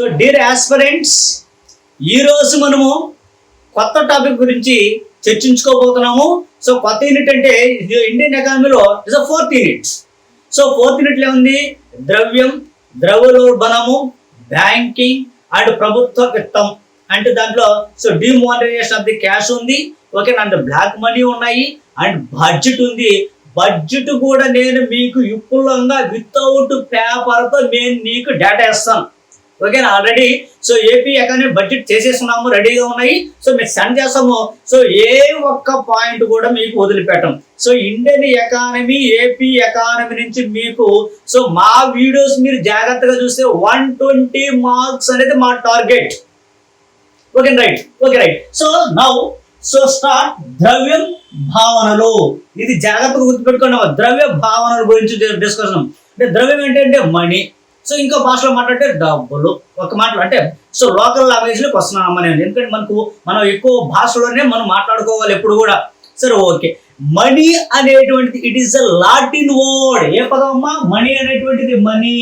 So dear aspirants, ఈరోజు మనము కొత్త టాపిక్ గురించి చర్చించుకోబోతున్నాము. సో కొత్త యూనిట్ అంటే ఇండియన్ ఎకానమీలో is a fourth unit. So fourth యూనిట్లో ఉంది ద్రవ్యం, ద్రవ్యోల్బణము, బ్యాంకింగ్ అండ్ ప్రభుత్వ విత్తం. అంటే దాంట్లో so demonetization of the cash ఉంది, ఓకే, అండ్ బ్లాక్ మనీ ఉన్నాయి, అండ్ బడ్జెట్ ఉంది. బడ్జెట్ కూడా నేను మీకు విపులంగా వితౌట్ పేపర్తో నేను నీకు డేటా ఇస్తాను, ఓకేనా. Already so AP economy budget చేసేస్తున్నాము, రెడీగా ఉన్నాయి. సో మీకు సెండ్ చేస్తాము. సో ఏ ఒక్క పాయింట్ కూడా మీకు వదిలిపెట్టం. So Indian economy, AP economy నుంచి మీకు సో మా వీడియోస్ మీరు జాగ్రత్తగా చూస్తే 120 మార్క్స్ అనేది మా target. Okay right. So now so start ద్రవ్యం భావనలు. ఇది జాగ్రత్తగా గుర్తుపెట్టుకోండి. ద్రవ్య భావనల గురించి డిస్కషన్. అంటే ద్రవ్యం ఏంటంటే మనీ. సో ఇంకో భాషలో మాట్లాడితే డబ్బులు. ఒక మాటలు అంటే సో లోకల్ లాంగ్వేజ్లోకి వస్తున్నాం నేను, ఎందుకంటే మనం ఎక్కువ భాషలోనే మనం మాట్లాడుకోవాలి ఎప్పుడు కూడా. సరే, ఓకే. మనీ అనేటువంటిది it is a Latin word. ఏ పదం అమ్మా? మనీ అనేటువంటిది మనీ.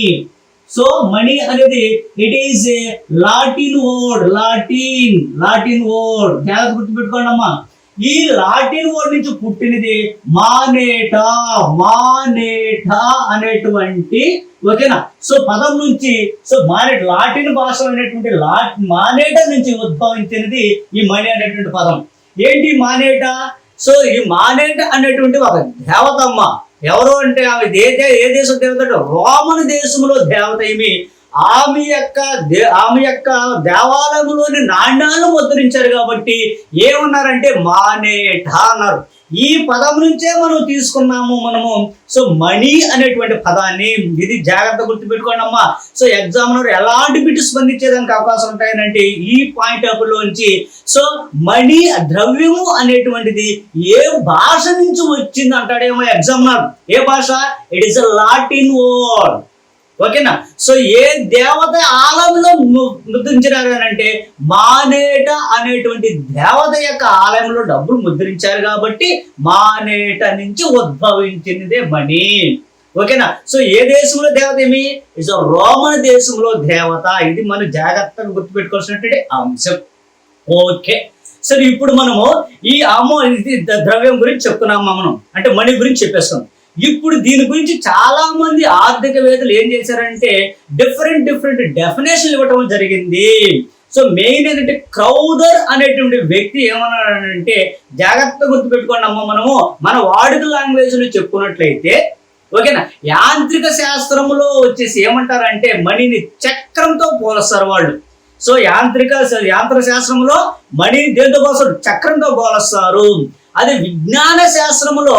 సో మనీ అనేది it is a Latin word. Latin word జాగ్రత్త గుర్తుపెట్టుకోండి అమ్మా. ఈ లాటిన్ వర్డ్ నుంచి పుట్టినది మానేటా అనేటువంటి, ఓకేనా. సో పదం నుంచి సో మానేట లాటిన్ భాషలో అనేటువంటి మానేటా నుంచి ఉద్భవించినది ఈ మనీ అనేటువంటి పదం. ఏంటి మానేటా? సో ఈ మానేట అనేటువంటి ఒక దేవతమ్మ. ఎవరు అంటే ఆమె ఏ దేశం దేవత అంటే రోమన్ దేశంలో దేవత. ఆమె యొక్క దేవాలయంలోని నాణ్యాలు ముద్రించారు కాబట్టి ఏమన్నారంటే మానేట అన్నారు. ఈ పదం నుంచే మనం తీసుకున్నాము మనము సో మనీ అనేటువంటి పదాన్ని. ఇది జాగ్రత్త గుర్తుపెట్టుకోండి అమ్మా. సో ఎగ్జామినర్ ఎలాంటి బిట్ స్పందించేదానికి అవకాశం ఉంటాయనంటే ఈ పాయింట్ ఆఫ్ లోంచి. సో మనీ, ద్రవ్యము అనేటువంటిది ఏ భాష నుంచి వచ్చింది అంటాడేమో ఎగ్జామినర్. ఏ భాష? It is a Latin word, ఓకేనా. సో ఏ దేవత ఆలయంలో ముద్రించారు అని అంటే మానేట అనేటువంటి దేవత యొక్క ఆలయంలో డబ్బులు ముద్రించారు కాబట్టి మానేట నుంచి ఉద్భవించినదే మనీ, ఓకేనా. సో ఏ దేశంలో దేవత ఇట్స్ రోమన్ దేశంలో దేవత. ఇది మనం జాగ్రత్తగా గుర్తుపెట్టుకోవాల్సినటువంటి అంశం, ఓకే. సరే, ఇప్పుడు మనము ఈ ఇది ద్రవ్యం గురించి చెప్తున్నాము మనం, అంటే మనీ గురించి చెప్పేస్తాం. ఇప్పుడు దీని గురించి చాలా మంది ఆర్థికవేత్తలు ఏం చేశారంటే డిఫరెంట్ డెఫినేషన్ ఇవ్వటం జరిగింది. సో మెయిన్ ఏంటంటే క్రౌదర్ అనేటువంటి వ్యక్తి ఏమన్నాడంటే, జాగ్రత్తగా గుర్తుపెట్టుకోండి అమ్మ, మనము మన వాడుక లాంగ్వేజ్ లో చెప్పుకున్నట్లయితే, ఓకేనా, యాంత్రిక శాస్త్రంలో వచ్చేసి ఏమంటారంటే మనీని చక్రంతో పోలుస్తారు వాళ్ళు. సో యాంత్రిక శాస్త్రంలో మనీని దేంతో పోలుస్తారు? చక్రంతో పోలుస్తారు. అదే విజ్ఞాన శాస్త్రంలో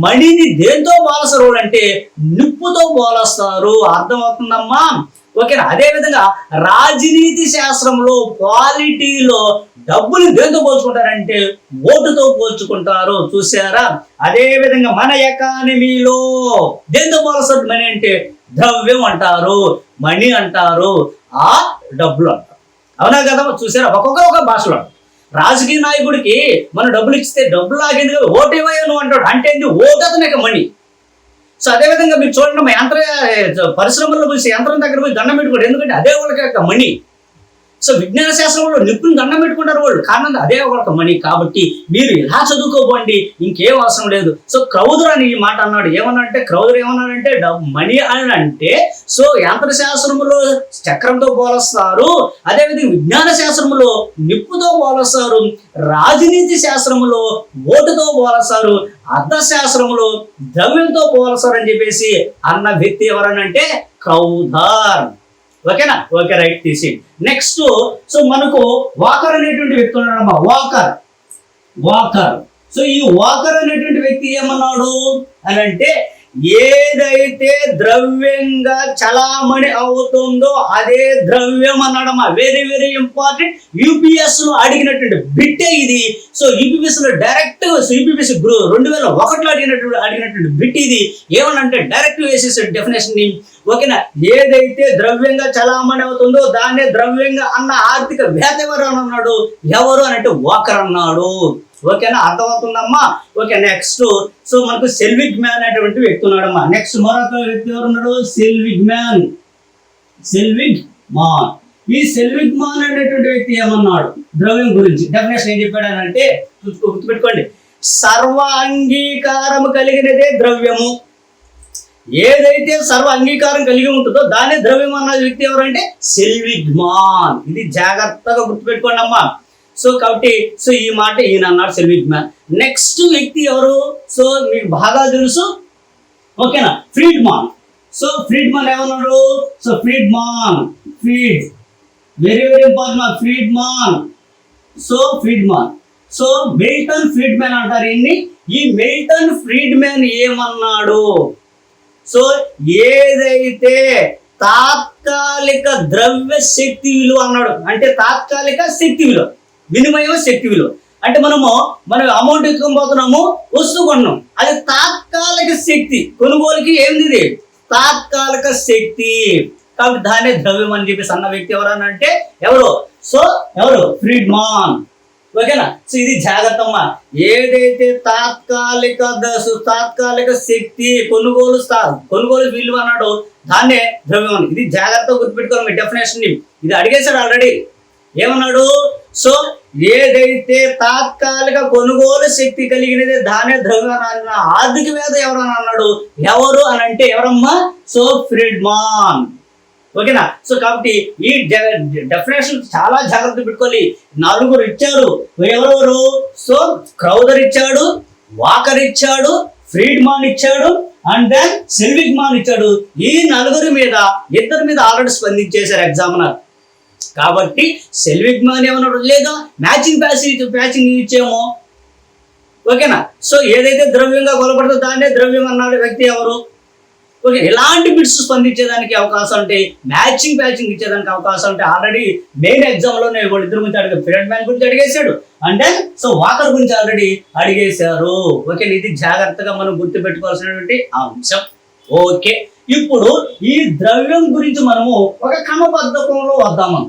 మణిని దేంతో పోలుస్తారు అంటే నిప్పుతో పోలుస్తారు. అర్థమవుతుందమ్మా, ఓకేనా. అదేవిధంగా రాజనీతి శాస్త్రంలో పాలిటీలో డబ్బులు దేంతో పోల్చుకుంటారంటే ఓటుతో పోల్చుకుంటారు, చూసారా. అదేవిధంగా మన ఎకానమీలో దేంతో పోలుస్తారు మనీ అంటే ద్రవ్యం అంటారు, మనీ అంటారు, ఆ డబ్బులు అంటారు. అవునా కదా, చూసారా. ఒక్కొక్క భాషలో రాజకీయ నాయకుడికి మనం డబ్బులు ఇస్తే డబ్బులు లాగింది ఓటు ఇవ్వయా నువ్వు అంటాడు. అంటే ఓటు అతనికి మనీ. సో అదేవిధంగా మీరు చూడండి, మా పరిశ్రమల్లో పోయి యంత్రం దగ్గర పోయి దండం పెట్టుకోండి, ఎందుకంటే అదే వాళ్ళకి మనీ. సో విజ్ఞాన శాస్త్రంలో నిప్పుని దండం పెట్టుకుంటారు వాళ్ళు, కారణం అదే వాళ్ళకి మనీ. కాబట్టి మీరు ఇలా చదువుకోబోండి, ఇంకేం అవసరం లేదు. సో క్రౌదర్ అని ఈ మాట అన్నాడు. ఏమన్నాడంటే క్రౌదర్ ఏమన్నాడంటే మనీ అని అంటే సో యంత్ర శాస్త్రంలో చక్రంతో పోలుస్తారు, అదేవిధంగా విజ్ఞాన శాస్త్రంలో నిప్పుతో పోలుస్తారు, రాజనీతి శాస్త్రంలో ఓటుతో పోలుస్తారు, అర్థశాస్త్రంలో ద్రవ్యంతో పోలుస్తారు అని చెప్పేసి అన్న వ్యక్తి ఎవరనంటే క్రౌదర్, ఓకేనా. ఓకే, రైట్, తీసి నెక్స్ట్. సో మనకు వాకర్ అనేటువంటి వ్యక్తి ఉన్నాడమ్మా. వాకర్. సో ఈ వాకర్ అనేటువంటి వ్యక్తి ఏమన్నాడు అని అంటే ఏదైతే ద్రవ్యంగా చలామణి అవుతుందో అదే ద్రవ్యం అన్నాడమ్మా. Very important. యూపీఎస్ లో అడిగినటువంటి బిట్టే ఇది. సో యూపీఎస్ లో డైరెక్ట్ యూపీఎస్ 2001లో అడిగినటువంటి బిట్ ఇది. ఏమనంటే డైరెక్ట్ వేసేసే డెఫినేషన్ ని, ఓకేనా. ఏదైతే ద్రవ్యంగా చలామణి అవుతుందో దాన్నే ద్రవ్యంగా అన్న ఆర్థిక వేత్త ఎవరు అన్నాడు? ఎవరు అని అంటే వాకర్ అన్నాడు, ఓకేనా. అర్థమవుతుందమ్మా. Okay, next. సో మనకు సెల్విగ్ మ్యాన్ అనేటువంటి వ్యక్తి ఉన్నాడమ్మా. నెక్స్ట్ మరొక వ్యక్తి ఎవరు ఉన్నాడు? సెల్విగ్ మ్యాన్. ఈ సెల్విగ్మాన్ అనేటువంటి వ్యక్తి ఏమన్నాడు ద్రవ్యం గురించి? డెఫినేషన్ ఏం చెప్పాడనంటే గుర్తుపెట్టుకోండి, సర్వ అంగీకారం కలిగినదే ద్రవ్యము. ఏదైతే సర్వ అంగీకారం కలిగి ఉంటుందో దానే ద్రవ్యం అన్న వ్యక్తి ఎవరంటే సెల్విగ్మాన్. ఇది జాగ్రత్తగా గుర్తుపెట్టుకోండి అమ్మా. సో కాబట్టి సో ఈ మాట ఈయన అన్నాడు సెల్విగ్మాన్. నెక్స్ట్ వ్యక్తి ఎవరు? సో మీకు బాగా తెలుసు, ఓకేనా, ఫ్రీడ్మాన్. సో ఫ్రీడ్మాన్ ఏమన్నాడు? So Fried very very important, Friedman. So Friedman, so Milton Friedman అంటారు ఈయన్ని. ఈ మిల్టన్ ఫ్రీడ్మాన్ ఏమన్నాడు? సో ఏదైతే తాత్కాలిక ద్రవ్య శక్తి విలువ అన్నాడు, అంటే తాత్కాలిక శక్తి విలువ, వినిమయం శక్తి విలువ. అంటే మనం అమౌంట్ ఎత్తుకొని పోతున్నాము, వస్తువు కొన్నాం, అది తాత్కాలిక శక్తి, కొనుగోలుకి ఏంది ఇది? తాత్కాలిక శక్తి. కాబట్టి దాన్ని ద్రవ్యం అని చెప్పేసి అన్న వ్యక్తి ఎవరన్నా అంటే ఎవరు? సో ఎవరు? ఫ్రీడ్మాన్. ఓకేనా? సో ఇది జాగ్రత్తమ్మా. ఏదైతే తాత్కాలిక శక్తి కొనుగోలు విలువ అన్నాడు దాన్నే ద్రవ్యం అని. ఇది జాగ్రత్తగా గుర్తుపెట్టుకోవాలి మీ డెఫినేషన్. ఇది అడిగేశాడు ఆల్రెడీ. ఏమన్నాడు? సో ఏదైతే తాత్కాలిక కొనుగోలు శక్తి కలిగినది దానే ద్రవ్యం అన్న ఆర్థికవేత్త ఎవరని అన్నాడు. ఎవరు అని అంటే ఎవరమ్మా? సో ఫ్రీడ్మాన్. ఓకేనా? సో కాబట్టి ఈ డెఫినేషన్ చాలా జాగ్రత్త పెట్టుకోవాలి. 4 ఇచ్చారు. ఎవరెవరు? సో క్రౌదర్ ఇచ్చాడు, వాకర్ ఇచ్చాడు, ఫ్రీడ్మాన్ ఇచ్చాడు, అండ్ దెన్ సెల్విగ్మాన్ ఇచ్చాడు. ఈ 4 మీద 2 మీద ఆల్రెడీ స్పందించేశారు ఎగ్జామినర్. కాబట్టి సెల్విగ్మాన్ ఏమన్నాడు? లేదా మ్యాచింగ్ ఇచ్చేమో. ఓకేనా? సో ఏదైతే ద్రవ్యంగా కొలబడుతుందో దాన్నే ద్రవ్యం అన్నాడు వ్యక్తి ఎవరు? ఓకే, ఎలాంటి బిట్స్ స్పందించేదానికి అవకాశం అంటే మ్యాచింగ్ ఇచ్చేదానికి అవకాశం అంటే ఆల్రెడీ మెయిన్ ఎగ్జామ్లోనే వాళ్ళిద్దరు గురించి అడిగారు. ఫ్రీడ్మాన్ గురించి అడిగేశాడు, అంటే సో వాకర్ గురించి ఆల్రెడీ అడిగేశారు. ఓకే, ఇది జాగ్రత్తగా మనం గుర్తుపెట్టుకోవాల్సినటువంటి అంశం. ఓకే, ఇప్పుడు ఈ ద్రవ్యం గురించి మనము ఒక క్రమబద్ధకంలో వద్దామా,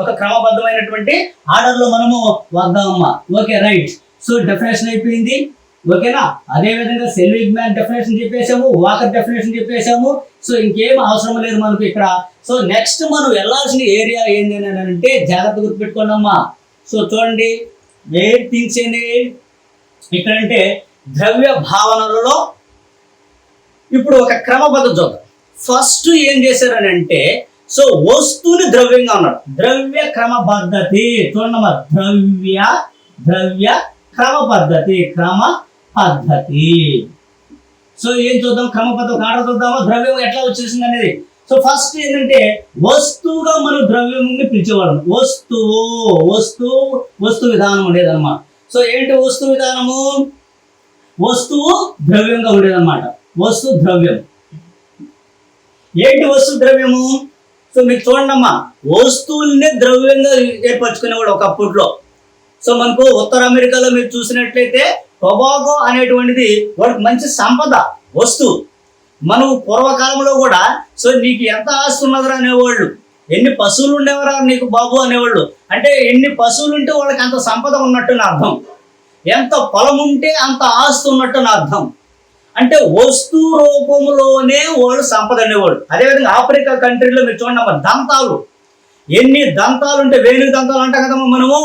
ఒక క్రమబద్ధమైనటువంటి ఆర్డర్లో మనము వద్దామమ్మా. Okay, right. సో డెఫినేషన్ అయిపోయింది. ఓకేనా? అదే విధంగా సెల్విగ్మాన్ డెఫినేషన్ చెప్పేసాము, వాకర్ డెఫినేషన్ చెప్పేసాము. సో ఇంకేం అవసరం లేదు మనకు ఇక్కడ. సో నెక్స్ట్ మనం వెళ్ళాల్సిన ఏరియా ఏంటి అని అంటే జాగ్రత్త గుర్తుపెట్టుకోండి అమ్మా. సో చూడండి, వేర్ థింగ్స్ ఏంటి ఇక్కడ అంటే ద్రవ్య భావనలలో ఇప్పుడు ఒక క్రమబద్ధత చూద్దాం. ఫస్ట్ ఏం చేశారని అంటే సో వస్తువుని ద్రవ్యంగా ఉన్నాడు. ద్రవ్య క్రమ పద్ధతి చూడమ్మా. ద్రవ్య క్రమ పద్ధతి. సో ఏం చూద్దాం? క్రమ పద్ధతి ఆడ చూద్దామా? ద్రవ్యం ఎట్లా వచ్చేసింది అనేది. సో ఫస్ట్ ఏంటంటే వస్తువుగా మనం ద్రవ్యంని పిలిచేవాళ్ళం. వస్తు విధానం ఉండేదన్నమాట. సో ఏంటి వస్తు విధానము? వస్తువు ద్రవ్యంగా ఉండేదన్నమాట. వస్తు ద్రవ్యం. ఏంటి వస్తు ద్రవ్యము? సో మీకు చూడండి అమ్మా, వస్తువుల్ని ద్రవ్యంగా ఏర్పరచుకునేవాడు ఒకప్పట్లో. సో మనకు ఉత్తర అమెరికాలో మీరు చూసినట్లయితే టొబాకో అనేటువంటిది వాడికి మంచి సంపద వస్తువు. మనం పూర్వకాలంలో కూడా సో నీకు ఎంత ఆస్తి ఉన్నదిరా అనేవాళ్ళు, ఎన్ని పశువులు ఉండేవరా నీకు బాబు అనేవాళ్ళు. అంటే ఎన్ని పశువులు ఉంటే వాళ్ళకి అంత సంపద ఉన్నట్టు నా అర్థం, ఎంత పొలం ఉంటే అంత ఆస్తి ఉన్నట్టు నా అర్థం. అంటే వస్తు రూపంలోనే వాళ్ళు సంపద అనేవాడు. అదేవిధంగా ఆఫ్రికా కంట్రీలో మీరు చూడండి, దంతాలు, ఎన్ని దంతాలు ఉంటే, వేణుగు దంతాలు అంటాం కదమ్మా మనము,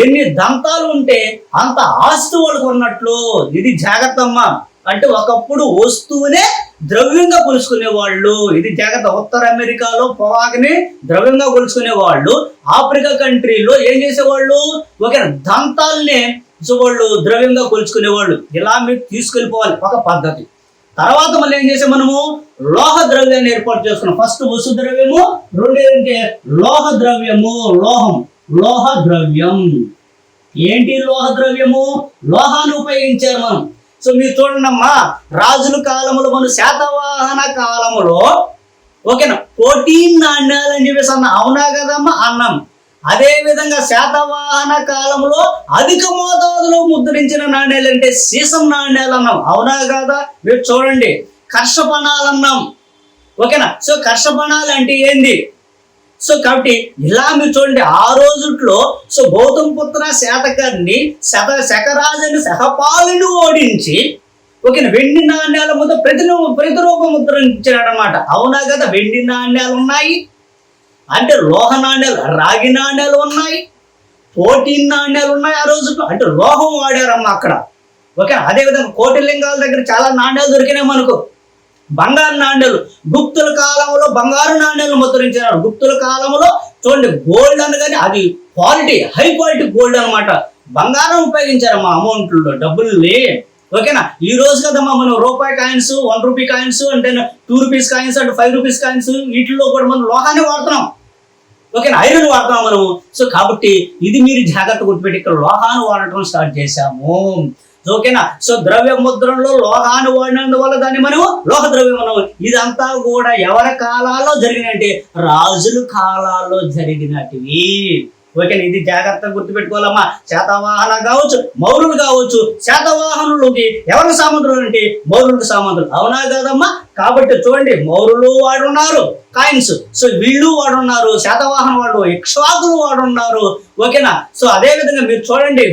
ఎన్ని దంతాలు ఉంటే అంత ఆస్తి వాళ్ళకు ఉన్నట్లు. ఇది జాగ్రత్త అమ్మా. అంటే ఒకప్పుడు వస్తువునే ద్రవ్యంగా కొలుచుకునే వాళ్ళు. ఇది జాగ్రత్త. ఉత్తర అమెరికాలో పొగాకుని ద్రవ్యంగా కొలుచుకునే వాళ్ళు, ఆఫ్రికా కంట్రీలో ఏం చేసేవాళ్ళు? ఓకే, దంతాలనే సో వాళ్ళు ద్రవ్యంగా కొలుచుకునేవాళ్ళు. ఇలా మీరు తీసుకెళ్ళిపోవాలి ఒక పద్ధతి. తర్వాత మళ్ళీ ఏం చేసాం మనము? లోహ ద్రవ్యాన్ని ఏర్పాటు చేసుకున్నాం. ఫస్ట్ వస్తు ద్రవ్యము, రెండేదంటే లోహ ద్రవ్యము. లోహ ద్రవ్యం ఏంటి? లోహ ద్రవ్యము లోహాన్ని ఉపయోగించారు మనం. సో మీరు చూడండి అమ్మా, రాజుల కాలంలో మనం శాతవాహన కాలంలో ఓకేనా 14 నాణ్యాలు అని చెప్పేసి అన్నాం. అవునా కదమ్మా? అన్నాం. అదే విధంగా శాతవాహన కాలంలో అధిక మోతాదులో ముద్రించిన నాణ్యాలు అంటే సీసం నాణ్యాలు అన్నాం. అవునా కాదా? మీరు చూడండి, కర్షపణాలు అన్నాం. ఓకేనా? సో కర్షపణాలు అంటే ఏంది? సో కాబట్టి ఇలా మీరు చూడండి, ఆ రోజుల్లో సో గౌతమ పుత్ర శాతకర్ణి శకరాజుని సహపాలుని ఓడించి ఓకేనా వెండి నాణ్యాల ముద్ర ప్రతిరూప ముద్రించాడు అనమాట. అవునా కదా? వెండి నాణ్యాలు ఉన్నాయి, అంటే లోహ నాణ్యాలు, రాగి నాణ్యాలు ఉన్నాయి, ప్రోటీన్ నాణ్యాలు ఉన్నాయి ఆ రోజు. అంటే లోహం వాడారమ్మా అక్కడ. ఓకే, అదేవిధంగా కోటిలింగాల దగ్గర చాలా నాణ్యాలు దొరికినాయి మనకు. బంగారు నాణ్యాలు, గుప్తుల కాలంలో బంగారు నాణ్యాలు ముద్రించారు. గుప్తుల కాలంలో చూడండి, గోల్డ్ అనగానే అది క్వాలిటీ, హై క్వాలిటీ గోల్డ్ అనమాట. బంగారం ఉపయోగించారు మా అమౌంట్లో, డబ్బుల్ని. ఓకేనా, ఈ రోజు కదమ్మా మనం రూపాయి కాయిన్స్, 1 రూపీ కాయిన్స్, అంటే 2 రూపీస్ కాయిన్స్, అంటే 5 రూపీస్ కాయిన్స్, వీటిల్లో కూడా మనం లోహాన్ని వాడుతున్నాం. ఓకేనా, ఐరన్ వాడుతున్నాం మనము. సో కాబట్టి ఇది మీరు జాగ్రత్త గుర్తుపెట్టి, ఇక్కడ లోహాన్ని వాడటం స్టార్ట్ చేశాము. ఓకేనా, సో ద్రవ్య ముద్రణలో లోహాన్ని వాడినందువల్ల దాన్ని మనం లోహ ద్రవ్యం అన్నాము. ఇదంతా కూడా ఎవరి కాలాల్లో జరిగినట్టే? రాజుల కాలాల్లో జరిగినటివి. ఓకేనా, ఇది జాగ్రత్తగా గుర్తుపెట్టుకోవాలమ్మా. శాతవాహన కావచ్చు, మౌరులు కావచ్చు. శాతవాహనులకి ఎవరికి సామంతులు అంటే మౌరులకు సామంతులు, అవునా కదమ్మా? కాబట్టి చూడండి, మౌరులు వాడున్నారు కాయిన్స్, సో వీళ్ళు వాడున్నారు. శాతవాహన వాడు, ఇక్ష్వాకులు వాడున్నారు. ఓకేనా, సో అదే విధంగా మీరు చూడండి,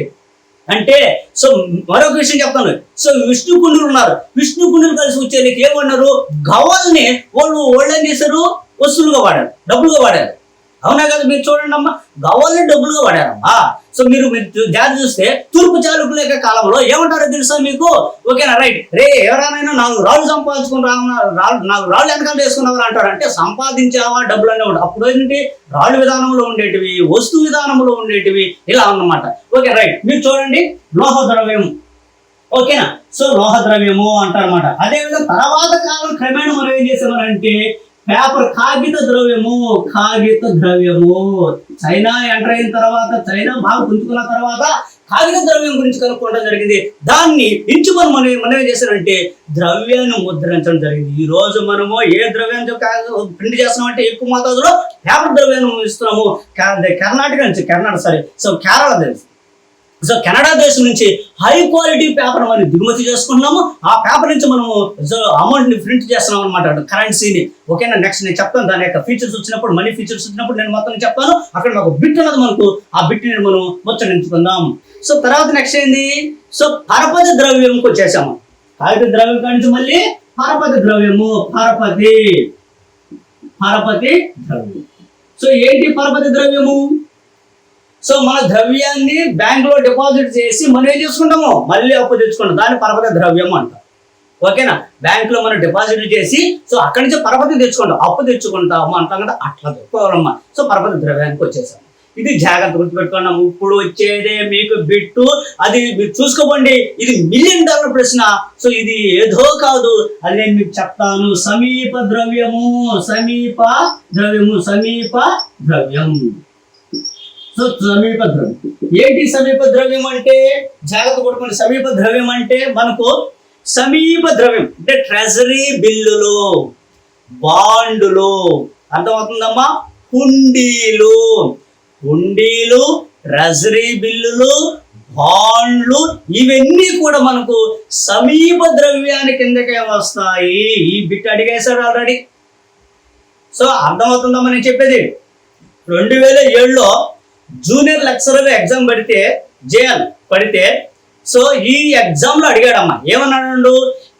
అంటే సో మరొక విషయం చెప్తాను. సో విష్ణుకుండులు ఉన్నారు. విష్ణుకుండులు కలిసి వచ్చేళ్ళకి ఏమన్నారు? గవ్వల్ని వాళ్ళు ఏం చేశారు? వస్తువులుగా వాడారు, డబ్బులుగా వాడారు. అవునా కదా? మీరు చూడండి అమ్మా, గవ్వల్ని డబ్బులుగా వాడారమ్మా. సో మీరు జాగ్రత్త చూస్తే తూర్పు చాళుక్యుల యొక్క కాలంలో ఏమంటారో తెలుసా మీకు? ఓకేనా, రైట్. ఎవరైనా 4 రాళ్ళు సంపాదించుకుని 4 రాళ్ళు వెనకాల వేసుకున్నారా అంటారు. అంటే సంపాదించావా డబ్బులు అనే ఉంటారు. అప్పుడు ఏంటంటే రాళ్ళు విధానంలో ఉండేటివి, వస్తు విధానంలో ఉండేటివి, ఇలా అన్నమాట. Okay, right. మీరు చూడండి, లోహ ద్రవ్యం. ఓకేనా, సో లోహ ద్రవ్యము అంటారన్నమాట. అదేవిధంగా తర్వాత కాలం క్రమేణా మనం ఏం చేసామనంటే పేపర్, కాగిత ద్రవ్యము. చైనా ఎంటర్ అయిన తర్వాత, చైనా బాగా పుంజుకున్న తర్వాత కాగిత ద్రవ్యం గురించి కనుక్కోవడం జరిగింది. దాన్ని ఎంచుకొని మనం ఏం చేశారంటే ద్రవ్యాన్ని ముద్రించడం జరిగింది. ఈ రోజు మనము ఏ ద్రవ్యాన్ని ప్రింట్ చేస్తున్నాం అంటే ఎక్కువ మోతాదులో పేపర్ ద్రవ్యాన్ని ఇస్తున్నాము. కర్ణాటక నుంచి, కేరళ తెలుసు. సో కెనడా దేశం నుంచి హై క్వాలిటీ పేపర్ మనం దిగుమతి చేసుకుంటున్నాము. ఆ పేపర్ నుంచి మనము అమౌంట్ని ప్రింట్ చేస్తున్నాం అనమాట, కరెన్సీని. ఓకేనా, నెక్స్ట్ నేను చెప్తాను దాని యొక్క ఫీచర్స్ వచ్చినప్పుడు, మనీ ఫీచర్స్ వచ్చినప్పుడు నేను మొత్తం చెప్తాను. అక్కడ ఒక బిట్ ఉన్నది మనకు, ఆ బిట్ని మనం ముచ్చటించుకుందాం. సో తర్వాత నెక్స్ట్ ఏంది? సో పరపతి ద్రవ్యంకి వచ్చేసాము. కాగిత ద్రవ్యం కానించి మళ్ళీ పరపతి ద్రవ్యము. పరపతి ద్రవ్యం. సో ఏంటి పరపతి ద్రవ్యము? సో మన ద్రవ్యాన్ని బ్యాంకులో డిపాజిట్ చేసి మనం ఏం చేసుకుంటాము? మళ్ళీ అప్పు తెచ్చుకుంటాం. దాన్ని పరపతి ద్రవ్యం అంటాం. ఓకేనా, బ్యాంకులో మనం డిపాజిట్ చేసి సో అక్కడి నుంచి పరపతి తెచ్చుకుంటాం, అప్పు తెచ్చుకుంటాము అంటాం కదా, అట్లా చెప్పుకోవాలమ్మా. సో పరపతి ద్రవ్యానికి వచ్చేసాము. ఇది జాగ్రత్త గుర్తుపెట్టుకున్నాము. ఇప్పుడు వచ్చేదే మీకు బిట్టు, అది మీరు చూసుకోండి. ఇది $1 మిలియన్ ప్రశ్న. సో ఇది ఏదో కాదు, అది నేను మీకు చెప్తాను. సమీప ద్రవ్యం. సో సమీప ద్రవ్యం ఏంటి? సమీప ద్రవ్యం అంటే జాగ్రత్త కొట్టుకోండి. సమీప ద్రవ్యం అంటే మనకు సమీప ద్రవ్యం అంటే ట్రెజరీ బిల్లులు, బాండులు, అర్థమవుతుందమ్మా? హుండీలు, ట్రెజరీ బిల్లులు, బాండ్లు, ఇవన్నీ కూడా మనకు సమీప ద్రవ్యాన్ని కిందకే వస్తాయి. ఈ బిట్ అడిగేశాడు ఆల్రెడీ. సో అర్థమవుతుందమ్మా నేను చెప్పేది? 2007లో జూనియర్ లెక్చరర్ ఎగ్జామ్ పడితే సో ఈ ఎగ్జామ్ లో అడిగాడమ్మా, ఏమన్నాడు?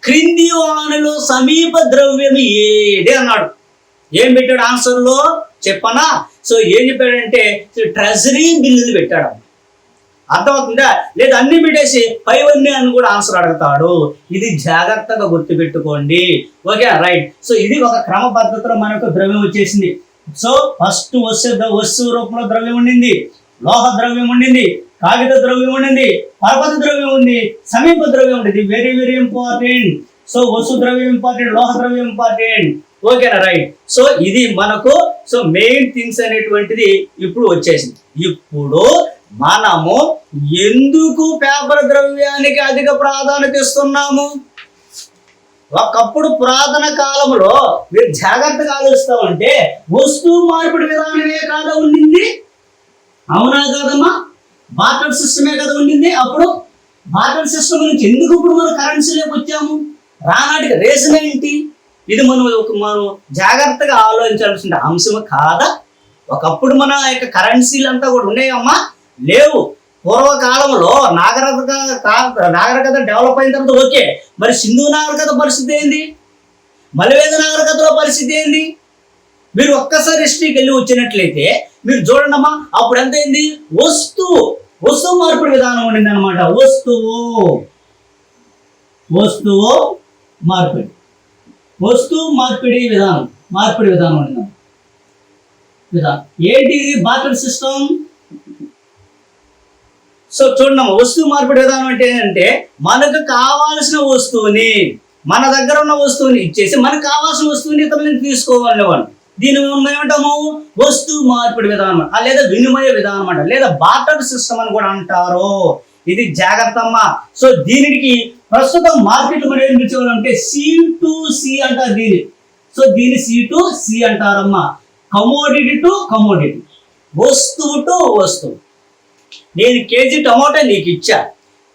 క్రింది వానిలో సమీప ద్రవ్యం ఏది అన్నాడు. ఏం పెట్టాడు ఆన్సర్ లో చెప్పనా? సో ఏం చెప్పాడంటే ట్రెజరీ బిల్లులు పెట్టాడమ్మా. అర్థమవుతుందా? లేదా అన్ని పెట్టేసి పైవన్నీ అని కూడా ఆన్సర్ అడుగుతాడు. ఇది జాగ్రత్తగా గుర్తుపెట్టుకోండి. Okay, right. సో ఇది ఒక క్రమ పద్ధతిలో మనకు ద్రవ్యం వచ్చేసింది. సో ఫస్ట్ వస్తువు రూపంలో ద్రవ్యం ఉండింది, లోహ ద్రవ్యం ఉండింది, కాగిత ద్రవ్యం ఉండింది, పరపతి ద్రవ్యం ఉంది, సమీప ద్రవ్యం ఉండేది. Very very important. సో వస్తు ద్రవ్యం ఇంపార్టెంట్, లోహ ద్రవ్యం ఇంపార్టెంట్. ఓకేనా, రైట్. సో ఇది మనకు సో మెయిన్ థింగ్స్ అనేటువంటిది ఇప్పుడు వచ్చేసింది. ఇప్పుడు మనము ఎందుకు పేపర్ ద్రవ్యానికి అధిక ప్రాధాన్యత ఇస్తున్నాము? ఒకప్పుడు పురాతన కాలంలో మీరు జాగ్రత్తగా ఆలోచిస్తా ఉంటే వస్తువు మార్పిడి విధానమే కాదా ఉండింది, అవునా కాదమ్మా? బార్టర్ సిస్టమే కదా ఉండింది. అప్పుడు బార్టర్ సిస్టమ్ నుంచి ఎందుకు ఇప్పుడు మనం కరెన్సీలోకి వచ్చాము? రానాటికి రీజన్ ఏంటి? ఇది మనం జాగ్రత్తగా ఆలోచించాల్సిన అంశం కాదా? ఒకప్పుడు మన యొక్క కరెన్సీలు అంతా కూడా ఉన్నాయమ్మా, లేవు. పూర్వకాలంలో నాగరికత డెవలప్ అయిన తర్వాత ఓకే, మరి సింధు నాగరికత పరిస్థితి ఏంది? మలివేద నాగరికతలో పరిస్థితి ఏంది? మీరు ఒక్కసారి హిస్టరీకి వెళ్ళి వచ్చినట్లయితే మీరు చూడండమ్మా, అప్పుడు ఎంత అయింది? వస్తువు మార్పిడి విధానం ఉండింది అనమాట. వస్తువు మార్పిడి విధానం ఉండింది. ఏంటి బార్టర్ సిస్టమ్? సో చూడమ్మా, వస్తువు మార్పిడి విధానం అంటే ఏంటంటే మనకు కావాల్సిన వస్తువుని, మన దగ్గర ఉన్న వస్తువుని ఇచ్చేసి మనకు కావాల్సిన వస్తువుని ఇతరుల నుంచి తీసుకోవాలి వాళ్ళు. దీని ఏమంటాము? వస్తువు మార్పిడి విధానం, లేదా వినిమయ విధానం అంట, లేదా బార్టర్ సిస్టమ్ అని కూడా అంటారు. ఇది జాగ్రత్త అమ్మా. సో దీనికి ప్రస్తుతం మార్కెట్ మనం ఏం పిలిచేవాళ్ళంటే C2C అంటారు దీన్ని. సో దీన్ని C2C అంటారమ్మా. కమోడిటీ టు కమోడిటీ, వస్తువు టు వస్తువు. నేను కేజీ టమోటా నీకు ఇచ్చా,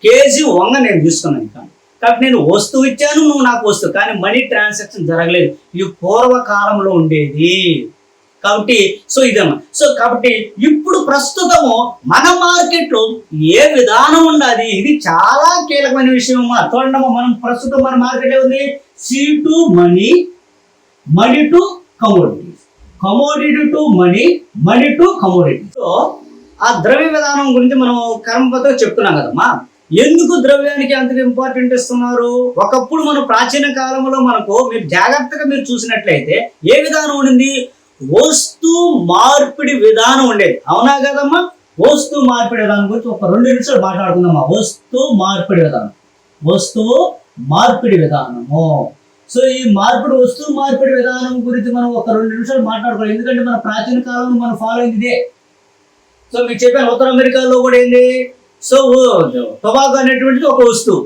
కేజీ వంగ నేను తీసుకున్నాను. కాబట్టి నేను వస్తువు ఇచ్చాను, నువ్వు నాకు వస్తువు, కానీ మనీ ట్రాన్సాక్షన్ జరగలేదు. ఇది పూర్వకాలంలో ఉండేది. కాబట్టి సో ఇదమ్మా. సో కాబట్టి ఇప్పుడు ప్రస్తుతము మన మార్కెట్లో ఏ విధానం ఉండాలి, ఇది చాలా కీలకమైన విషయం అమ్మా. చూడండమ్మా, మనం ప్రస్తుతం మన మార్కెట్ ఉంది C to money, money to commodity, commodity to money, money to commodity. So ఆ ద్రవ్య విధానం గురించి మనం కర్మపద్ధతిగా చెప్తున్నాం కదమ్మా. ఎందుకు ద్రవ్యానికి అంత ఇంపార్టెంట్ ఇస్తున్నారు? ఒకప్పుడు మనం ప్రాచీన కాలంలో మీరు జాగ్రత్తగా మీరు చూసినట్లయితే ఏ విధానం ఉండింది? వస్తు మార్పిడి విధానం ఉండేది. అవునా కదమ్మా? వస్తువు మార్పిడి విధానం గురించి ఒక 2 నిమిషాలు మాట్లాడుకుందామా. వస్తువు మార్పిడి విధానము. సో ఈ వస్తువు మార్పిడి విధానం గురించి మనం ఒక 2 నిమిషాలు మాట్లాడుకోవాలి. ఎందుకంటే మన ప్రాచీన కాలంలో మనం ఫాలో అయింది ఇదే. సో మీకు చెప్పాను, ఉత్తర అమెరికాలో కూడా ఏంది? సో టొబాకో అనేటువంటిది ఒక వస్తువు.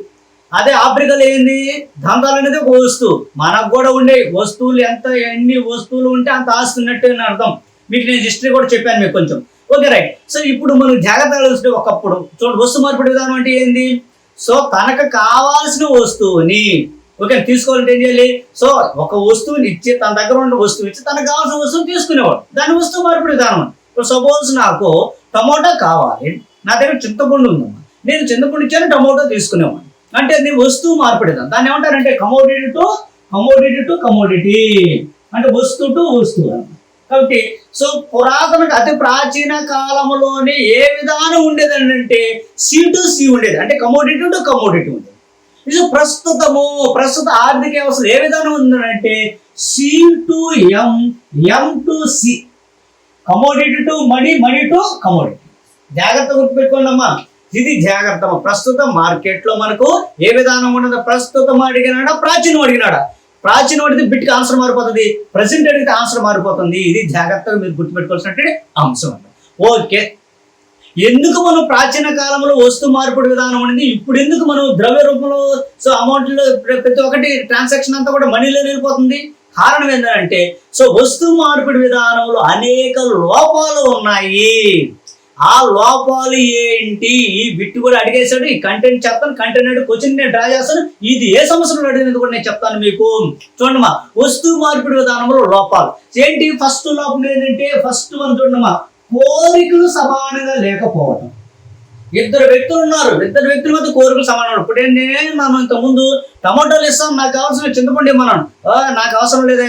అదే ఆఫ్రికాలో ఏంది? దంతాలు అనేది ఒక వస్తువు. మనకు కూడా ఉండే వస్తువులు ఎన్ని వస్తువులు ఉంటే అంత ఆస్తి ఉన్నట్టు అని అర్థం. మీకు నేను హిస్టరీ కూడా చెప్పాను మీకు కొంచెం. Okay right. సో ఇప్పుడు మనం జాగ్రత్తగా చూస్తే ఒకప్పుడు వస్తువు మార్పిడి విధానం అంటే ఏంది? సో తనకు కావాల్సిన వస్తువుని తీసుకోవాలంటే ఏం చేయాలి? సో ఒక వస్తువుని ఇచ్చి, తన దగ్గర ఉన్న వస్తువు ఇచ్చి తనకు కావాల్సిన వస్తువుని తీసుకునేవాడు. దాని వస్తువు మార్పిడి విధానం. ఇప్పుడు సపోజ్ నాకు టమోటా కావాలి, నా దగ్గర చింతపండు ఉందమ్మా, నేను చింతపండు ఇచ్చాను, టమోటా తీసుకునేవాడిని. అంటే అది వస్తువు మార్పిడి విధానం. దాన్ని ఏమంటారంటే కమోడిటీ టు కమోడిటీ, అంటే వస్తువు టు వస్తువు అన్నమాట. కాబట్టి సో పురాతన అతి ప్రాచీన కాలంలోనే ఏ విధానం ఉండేది అంటే C2C ఉండేది, అంటే కమోడిటీ టు కమోడిటీ ఉండేది. ఇది ప్రస్తుత ఆర్థిక వ్యవస్థ ఏ విధానం ఉందంటే C2M, M2C, commodity to money, money to commodity. జాగ్రత్త గుర్తుపెట్టుకోండి అమ్మా, ఇది జాగ్రత్త. ప్రస్తుత మార్కెట్ లో మనకు ఏ విధానం ఉండదు? ప్రస్తుతం అడిగినాడా, ప్రాచీనం అడిగినాడా? ప్రాచీనం అడిగితే బిట్కి ఆన్సర్ మారిపోతుంది, ప్రజెంట్ అడిగితే ఆన్సర్ మారిపోతుంది. ఇది జాగ్రత్తగా మీరు గుర్తుపెట్టుకోవాల్సినటువంటి అంశం అంట. ఓకే, ఎందుకు మనం ప్రాచీన కాలంలో వస్తు మార్పిడి విధానం అనేది, ఇప్పుడు ఎందుకు మనం ద్రవ్య రూపంలో సో అమౌంట్లో ప్రతి ఒక్కటి ట్రాన్సాక్షన్ అంతా కూడా మనీలో వెళ్ళిపోతుంది? కారణం ఏంటంటే సో వస్తువు మార్పిడి విధానంలో అనేక లోపాలు ఉన్నాయి. ఆ లోపాలు ఏంటి? ఈ బిట్టు కూడా అడిగేశాడు. ఈ కంటెంట్ చెప్తాను, కంటెంట్ క్వశ్చన్ నేను డ్రా చేస్తాను. ఇది ఏ సమస్యలు అడిగినది కూడా నేను చెప్తాను మీకు. చూడమ్మా, వస్తువు మార్పిడి విధానంలో లోపాలు ఏంటి? ఫస్ట్ లోపం ఏంటంటే, ఫస్ట్ మనం చూడమ్మా, కోరికలు సమానంగా లేకపోవటం. ఇద్దరు వ్యక్తులు ఉన్నారు, ఇద్దరు వ్యక్తుల మధ్య కోరికలు సమానం. ఇప్పుడు మనం ఇంతకుముందు టమాటోలు ఇస్తాం, నాకు కావాల్సిన చింతపండు ఇమ్మన్నాను, నాకు అవసరం లేదా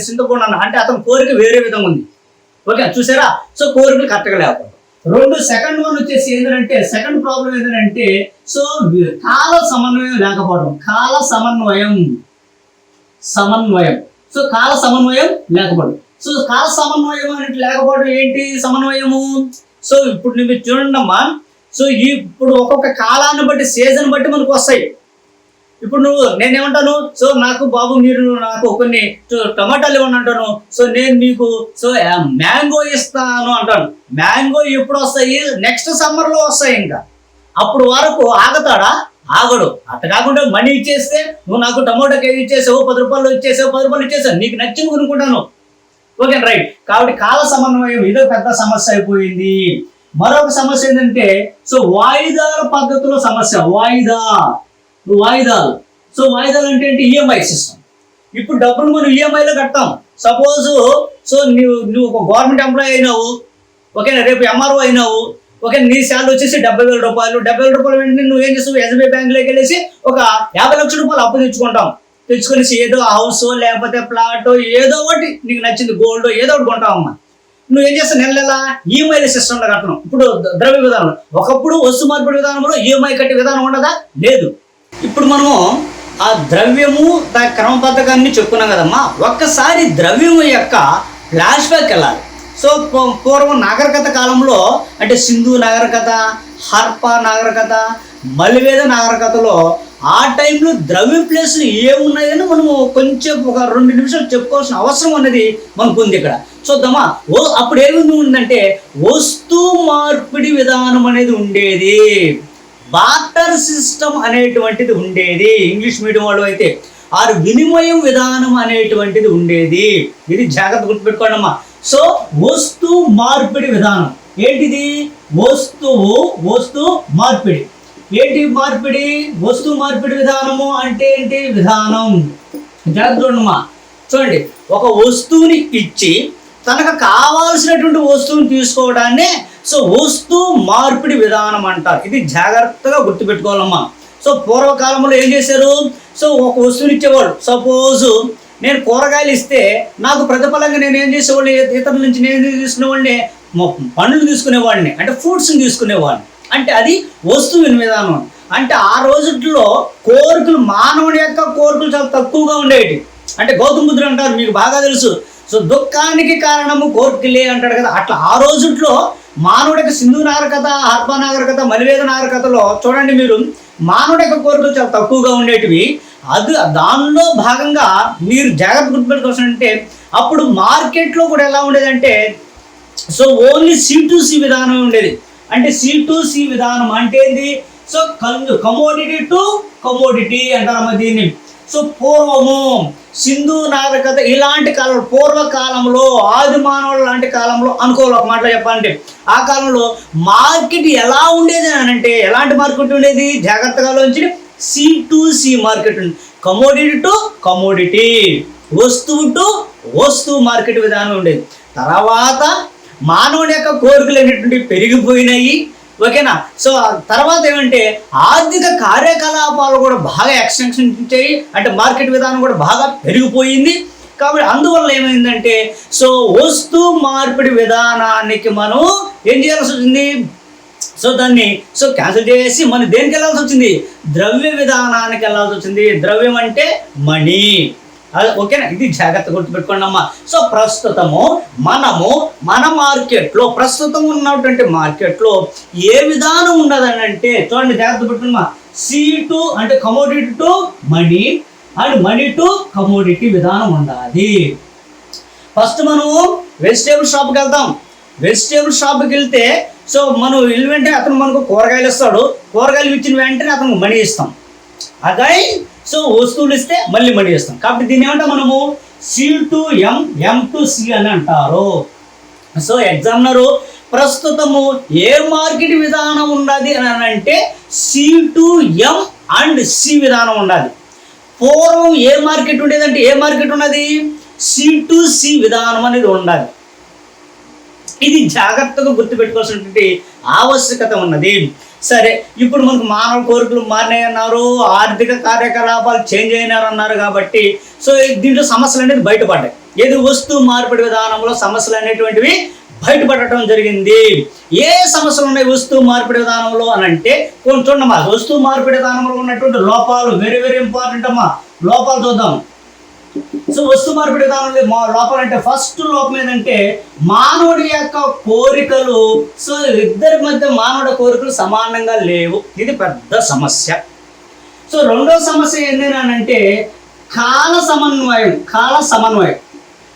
చింతపండు అన్న, అంటే అతని కోరిక వేరే విధంగా ఉంది. ఓకే, చూసారా? సో కోరికలు కరెక్ట్గా లేకపోవడం. సెకండ్ వన్ వచ్చేసి ఏంటంటే, సెకండ్ ప్రాబ్లం ఏంటంటే సో కాల సమన్వయం లేకపోవడం. కాల సమన్వయం సో కాల సమన్వయం లేకపోవడం. సో కాల సమన్వయం అనేది లేకపోవడం ఏంటి? సమన్వయము. సో ఇప్పుడు నువ్వు చూడండి అమ్మా, సో ఇప్పుడు ఒక్కొక్క కాలాన్ని బట్టి, సీజన్ బట్టి మనకు వస్తాయి. ఇప్పుడు నేనేమంటాను, సో నాకు బాబు మీరు నాకు కొన్ని టమాటాలు ఇవ్వండి అంటాను. సో నేను మీకు సో మ్యాంగో ఇస్తాను అంటాను. మ్యాంగో ఎప్పుడు వస్తాయి? నెక్స్ట్ సమ్మర్లో వస్తాయి. ఇంకా అప్పుడు వరకు ఆగతాడా? ఆగడు. అట్లా కాకుండా మనీ ఇచ్చేస్తే, నువ్వు నాకు టమోటా కేజీ ఇచ్చేసావు, 10 రూపాయలు ఇచ్చేసావు, 10 రూపాయలు ఇచ్చేసావు, నీకు నచ్చింది కొనుక్కుంటాను. Okay right. కాబట్టి కాల సమన్వయం ఇదో పెద్ద సమస్య అయిపోయింది. మరొక సమస్య ఏంటంటే సో వాయిదాల పద్ధతిలో సమస్య. వాయిదాలు. సో వాయిదాలు అంటే ఏంటి? EMI system. ఇప్పుడు డబ్బులు మనం ఈఎంఐలో కడతాం. సపోజ్ సో నువ్వు ఒక గవర్నమెంట్ ఎంప్లాయీ అయినావు, ఓకేనా, రేపు ఎంఆర్ఓ అయినావు, ఓకే, నీ శాలరీ వచ్చేసి 70,000 రూపాయలు. 70,000 రూపాయలు వెంటనే నువ్వు ఏం చేస్తావు? SBI బ్యాంకులోకి వెళ్ళేసి ఒక 50 లక్షల రూపాయలు అప్పు తెచ్చుకొని ఏదో హౌస్ లేకపోతే ప్లాట్ ఏదో ఒకటి నీకు నచ్చింది, గోల్డ్ ఏదో ఒకటి కొంటావమ్మా. నువ్వేం చేస్తావు, నెల నెల ఈఎంఐ సిస్టంలో కట్టడం. ఇప్పుడు ద్రవ్య విధానం, ఒకప్పుడు వస్తు మార్పిడి విధానంలో ఈఎంఐ కట్టే విధానం ఉండదా? లేదు. ఇప్పుడు మనము ఆ ద్రవ్యము దాని క్రమబద్ధకాన్ని చెప్పుకున్నాం కదమ్మా. ఒక్కసారి ద్రవ్యము యొక్క ఫ్లాష్ బ్యాక్ వెళ్ళాలి. సో పూర్వం నాగరికత కాలంలో అంటే సింధు నాగరికత, హర్పా నాగరికత, మలివేద నాగరికతలో ఆ టైంలో ద్రవ్య ప్లేస్లు ఏమున్నాయని మనము కొంచెం ఒక 2 నిమిషాలు చెప్పుకోవాల్సిన అవసరం అనేది మనకు ఉంది. ఇక్కడ చూద్దామా. అప్పుడు ఏముంది ఉందంటే వస్తు మార్పిడి విధానం అనేది ఉండేది, బార్టర్ సిస్టమ్ అనేటువంటిది ఉండేది. ఇంగ్లీష్ మీడియం వాళ్ళు అయితే ఆరు వినిమయం విధానం అనేటువంటిది ఉండేది. ఇది జాగ్రత్త గుర్తుపెట్టుకోండి అమ్మా. సో వస్తు మార్పిడి విధానం ఏంటిది? వస్తు మార్పిడి ఏంటి? మార్పిడి వస్తు మార్పిడి విధానము అంటే ఏంటి? విధానం జాగ్రత్త చూడమ్మా. చూడండి, ఒక వస్తువుని ఇచ్చి తనకు కావాల్సినటువంటి వస్తువుని తీసుకోవడాన్నే సో వస్తు మార్పిడి విధానం అంటారు. ఇది జాగ్రత్తగా గుర్తుపెట్టుకోవాలమ్మా. సో పూర్వకాలంలో ఏం చేశారు? సో ఒక వస్తువుని ఇచ్చేవాడు. సపోజ్ నేను కూరగాయలు ఇస్తే నాకు ప్రతిఫలంగా నేను ఏం చేసేవాడిని, ఇతరుల నుంచి నేను తీసుకునేవాడిని, పండ్లు తీసుకునేవాడిని, అంటే ఫ్రూట్స్ని తీసుకునేవాడిని. అంటే అది వస్తువు విధానం. అంటే ఆ రోజుల్లో కోరికలు, మానవుడి యొక్క కోరికలు చాలా తక్కువగా ఉండేవి. అంటే గౌతమ బుద్ధుడు అంటారు, మీకు బాగా తెలుసు. సో దుఃఖానికి కారణము కోరికలే అంటాడు కదా. అట్లా ఆ రోజుల్లో మానవుడి యొక్క సింధు నాగరికత, హర్పా నాగరికత, మలివేద నాగరికతలో చూడండి మీరు, మానవుడి యొక్క కోరికలు చాలా తక్కువగా ఉండేటివి. అది దానిలో భాగంగా మీరు జాగ్రత్త గుర్తుపెట్టుకోవాల్సిందంటే అప్పుడు మార్కెట్లో కూడా ఎలా ఉండేదంటే సో ఓన్లీ C2C విధానం ఉండేది. అంటే C2C విధానం అంటే ఏంది? సో కమోడిటీ టు కమోడిటీ అంటారమ్మా దీన్ని. సో పూర్వము సింధు నాగరికత ఇలాంటి కాలంలో, పూర్వకాలంలో ఆది మానవులు లాంటి కాలంలో అనుకోవాలి ఒక మాటలో చెప్పాలంటే, ఆ కాలంలో మార్కెట్ ఎలా ఉండేది అని అంటే ఎలాంటి మార్కెట్ ఉండేది? జాగ్రత్తగా లోంచి C2C మార్కెట్ ఉంది. కమోడిటీ టు కమోడిటీ, వస్తువు టు వస్తువు మార్కెట్ విధానం ఉండేది. తర్వాత మానవుని యొక్క కోరికలు అనేటువంటి పెరిగిపోయినాయి. ఓకేనా. సో తర్వాత ఏమంటే ఆర్థిక కార్యకలాపాలు కూడా బాగా ఎక్స్టెన్షన్ ఇచ్చాయి. అంటే మార్కెట్ విధానం కూడా బాగా పెరిగిపోయింది. కాబట్టి అందువల్ల ఏమైందంటే సో వస్తు మార్పిడి విధానానికి మనం ఏం చేయాల్సి వచ్చింది? సో దాన్ని క్యాన్సిల్ చేసి మనం దేనికి వెళ్ళాల్సి వచ్చింది? ద్రవ్య విధానానికి వెళ్ళాల్సి వచ్చింది. ద్రవ్యం అంటే మనీ. ఓకేనా. ఇది జాగ్రత్త గుర్తుపెట్టుకోండి అమ్మా. సో ప్రస్తుతము మనము మన మార్కెట్లో, ప్రస్తుతం ఉన్నటువంటి మార్కెట్లో ఏ విధానం ఉండదని అంటే చూడండి, జాగ్రత్త పెట్టుకున్నా. C2 అంటే commodity to money and money to commodity విధానం ఉండాలి. ఫస్ట్ మనము వెజిటేబుల్ షాప్కి వెళ్తాం. వెజిటేబుల్ షాప్కి వెళ్తే సో మనం వెళ్ళి వెంటనే అతను మనకు కూరగాయలు ఇస్తాడు. కూరగాయలు ఇచ్చిన వెంటనే అతనికి మనీ ఇస్తాం. అదే సో వస్తువులు ఇస్తే మళ్ళీ మనీ ఇస్తాం. కాబట్టి దీన్ని ఏమంటాం మనము? C2M, M2C అని అంటారు. సో ఎగ్జామినరు ప్రస్తుతము ఏ మార్కెట్ విధానం ఉన్నది అని అంటే C2M అండ్ C విధానం ఉండాలి. పూర్వం ఏ మార్కెట్ ఉండేదంటే ఏ మార్కెట్ ఉన్నది? C2C విధానం అనేది ఉండాలి. ఇది జాగ్రత్తగా గుర్తుపెట్టుకోవాల్సినటువంటి ఆవశ్యకత ఉన్నది. సరే, ఇప్పుడు మనకు మానవ కోరికలు మారినాయి అన్నారు, ఆర్థిక కార్యకలాపాలు చేంజ్ అయినారు అన్నారు. కాబట్టి సో దీంట్లో సమస్యలు అనేది బయటపడ్డాయి. ఏది? వస్తు మార్పిడి విధానంలో సమస్యలు అనేటువంటివి బయటపడటం జరిగింది. ఏ సమస్యలు ఉన్నాయి వస్తు మార్పిడి విధానంలో అని అంటే కొంచెం చూడమ్మా. వస్తు మార్పిడి విధానంలో ఉన్నటువంటి లోపాలు వెరీ వెరీ ఇంపార్టెంట్ అమ్మా. లోపాలు చూద్దాం. సో వస్తు మార్పిడి విధానంలో లోపాలు అంటే ఫస్ట్ లోపం ఏంటంటే మానవుడి యొక్క కోరికలు, సో ఇద్దరి మధ్య మానవుడి కోరికలు సమానంగా లేవు. ఇది పెద్ద సమస్య. సో రెండో సమస్య ఏంటంటే కాల సమన్వయం.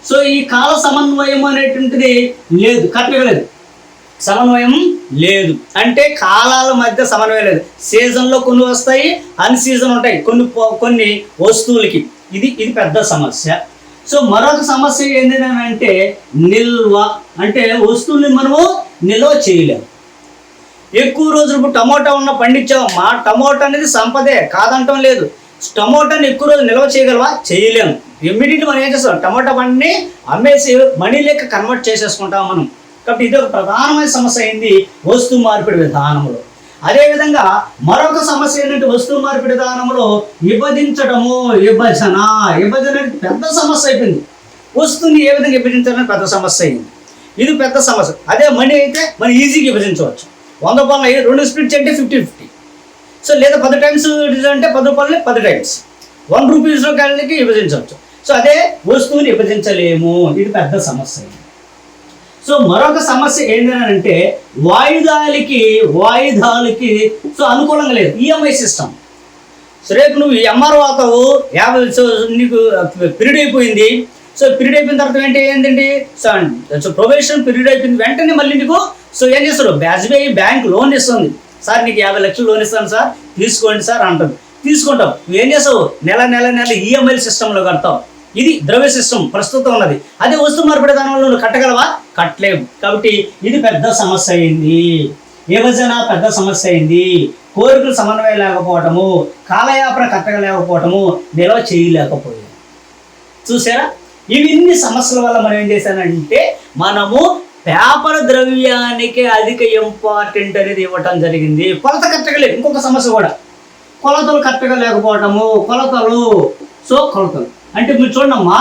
సో ఈ కాల సమన్వయం అనేటువంటిది లేదు, కరెక్ట్గా లేదు. సమన్వయం లేదు అంటే కాలాల మధ్య సమన్వయం లేదు. సీజన్లో కొన్ని వస్తాయి, అన్ సీజన్ ఉంటాయి కొన్ని వస్తువులకి. ఇది పెద్ద సమస్య. సో మరొక సమస్య ఏంటి అంటే నిల్వ. అంటే వస్తువుల్ని మనము నిల్వ చేయలేము. ఎక్కువ రోజులు ఇప్పుడు టమోటా పండించాము. మా టమోటా అనేది సంపదే, కాదంటం లేదు. టమోటాని ఎక్కువ రోజులు నిల్వ చేయగలవా? చేయలేము. ఇమ్మీడియట్ మనం ఏం చేస్తాం? టమోటా పంటని అమ్మేసి మనీ లెక్క కన్వర్ట్ చేసేసుకుంటాం మనం. కాబట్టి ఇది ఒక ప్రధానమైన సమస్య అయింది వస్తు మార్పిడి విధానంలో. అదేవిధంగా మరొక సమస్య ఏంటంటే వస్తు మార్పిడి విధానంలో విభజించడము, విభజన అనేది పెద్ద సమస్య అయిపోయింది. వస్తువుని ఏ విధంగా విభజించాలని పెద్ద సమస్య అయింది. ఇది పెద్ద సమస్య. అదే మనీ అయితే మనం ఈజీగా విభజించవచ్చు. 100 రూపాయలు 2 స్ప్లిట్ అంటే 50-50. సో లేదా 10 టైమ్స్ అంటే 10 రూపాయలని 10 టైమ్స్ 1 రూపీస్లో కలిగి విభజించవచ్చు. సో అదే వస్తువుని విభజించలేము. ఇది పెద్ద సమస్య. సో మరొక సమస్య ఏంటంటే వాయిదాలకి సో అనుకూలంగా లేదు. EMI system. సో రేపు నువ్వు ఎంఆర్ఓ అవుతావు, 50 సో నీకు పీరియడ్ అయిపోయింది. సో పీరియడ్ అయిపోయిన తర్వాత ఏంటంటే సో ప్రొబేషన్ పీరియడ్ అయిపోయింది వెంటనే మళ్ళీ నీకు సో ఏం చేస్తారు, ఎస్బీఐ బ్యాంక్ లోన్ ఇస్తుంది. సార్ నీకు 50 లక్షలు లోన్ ఇస్తాను సార్, తీసుకోండి సార్ అంటుంది. తీసుకుంటావు. నువ్వేం చేస్తావు, నెల ఈఎంఐ సిస్టంలో కడతావు. ఇది ద్రవ్య సిస్టమ్ ప్రస్తుతం ఉన్నది. అదే వస్తు మార్పిడి విధానంలో నువ్వు కట్టగలవా? కట్టలేవు. కాబట్టి ఇది పెద్ద సమస్య అయింది. విభజన పెద్ద సమస్య అయింది. కోరికలు సమన్వయం లేకపోవటము, కాలయాపన కట్టగలేకపోవటము, నిల్వ చేయలేకపోయాము. చూసారా? ఇవన్నీ సమస్యల వల్ల మనం ఏం చేశానంటే మనము పేపర్ ద్రవ్యానికి అధిక ఇంపార్టెంట్ అనేది ఇవ్వటం జరిగింది. కొలత కట్టగలేదు. ఇంకొక సమస్య కూడా కొలతలు కట్టగలేకపోవటము. కొలతలు అంటే మీరు చూడమ్మా,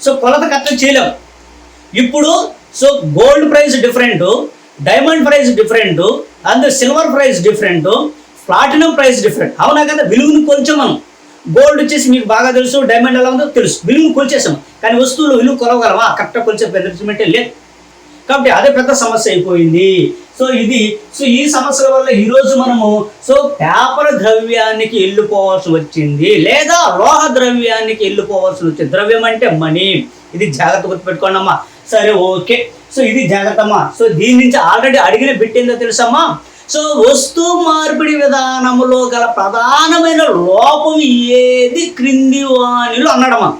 సో కొలత కట్ట చేయలేం. ఇప్పుడు so gold price different, diamond price different, అందులో silver price different, platinum price different. అవునా కదా? విలువను కొలిచాం మనం. గోల్డ్ వచ్చేసి మీకు బాగా తెలుసు, డైమండ్ ఎలా ఉందో తెలుసు. విలువను కొలిచేసాం. కానీ వస్తువులు విలువ కొలవగలమా? కరెక్ట్గా కొలిచే మెజర్మెంటే లేదు. కాబట్టి అదే పెద్ద సమస్య అయిపోయింది. సో ఈ సమస్యల వల్ల ఈరోజు మనము సో పేపర్ ద్రవ్యానికి వెళ్ళిపోవాల్సి వచ్చింది, లేదా లోహ ద్రవ్యానికి వెళ్ళిపోవాల్సి వచ్చింది. ద్రవ్యం అంటే మనీ. ఇది జాగ్రత్త గుర్తుపెట్టుకోండి అమ్మా. సరే, ఓకే. సో ఇది జాగ్రత్త అమ్మా. సో దీని నుంచి ఆల్రెడీ అడిగిన బిట్టిందో తెలుసమ్మా. సో వస్తు మార్పిడి విధానములో గల ప్రధానమైన లోపం ఏది క్రింది వానిలో అన్నాడమ్మా.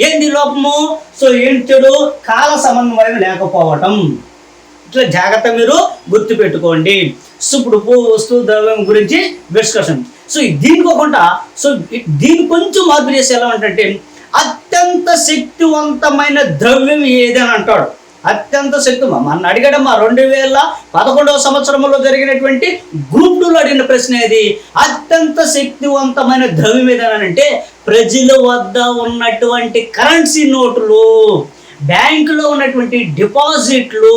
ఏంటి లోపము? సో ఏంటడు కాల సమన్వయం లేకపోవటం. ఇట్లా జాగ్రత్త మీరు గుర్తుపెట్టుకోండి. సో ఇప్పుడు వస్తు ద్రవ్యం గురించి డిస్కషన్. సో దీనికోకుండా సో దీన్ని కొంచెం మార్పు చేసి ఎలా అంటే అత్యంత శక్తివంతమైన ద్రవ్యం ఏదని అంటాడు. అత్యంత శక్తి మన అడిగాడమ్మా. 2011 సంవత్సరంలో జరిగినటువంటి గ్రూప్ 2లో అడిగిన ప్రశ్న ఏది? అత్యంత శక్తివంతమైన ద్రవ్యం ఏదనంటే ప్రజల వద్ద ఉన్నటువంటి కరెన్సీ నోటులు, బ్యాంకులో ఉన్నటువంటి డిపాజిట్లు,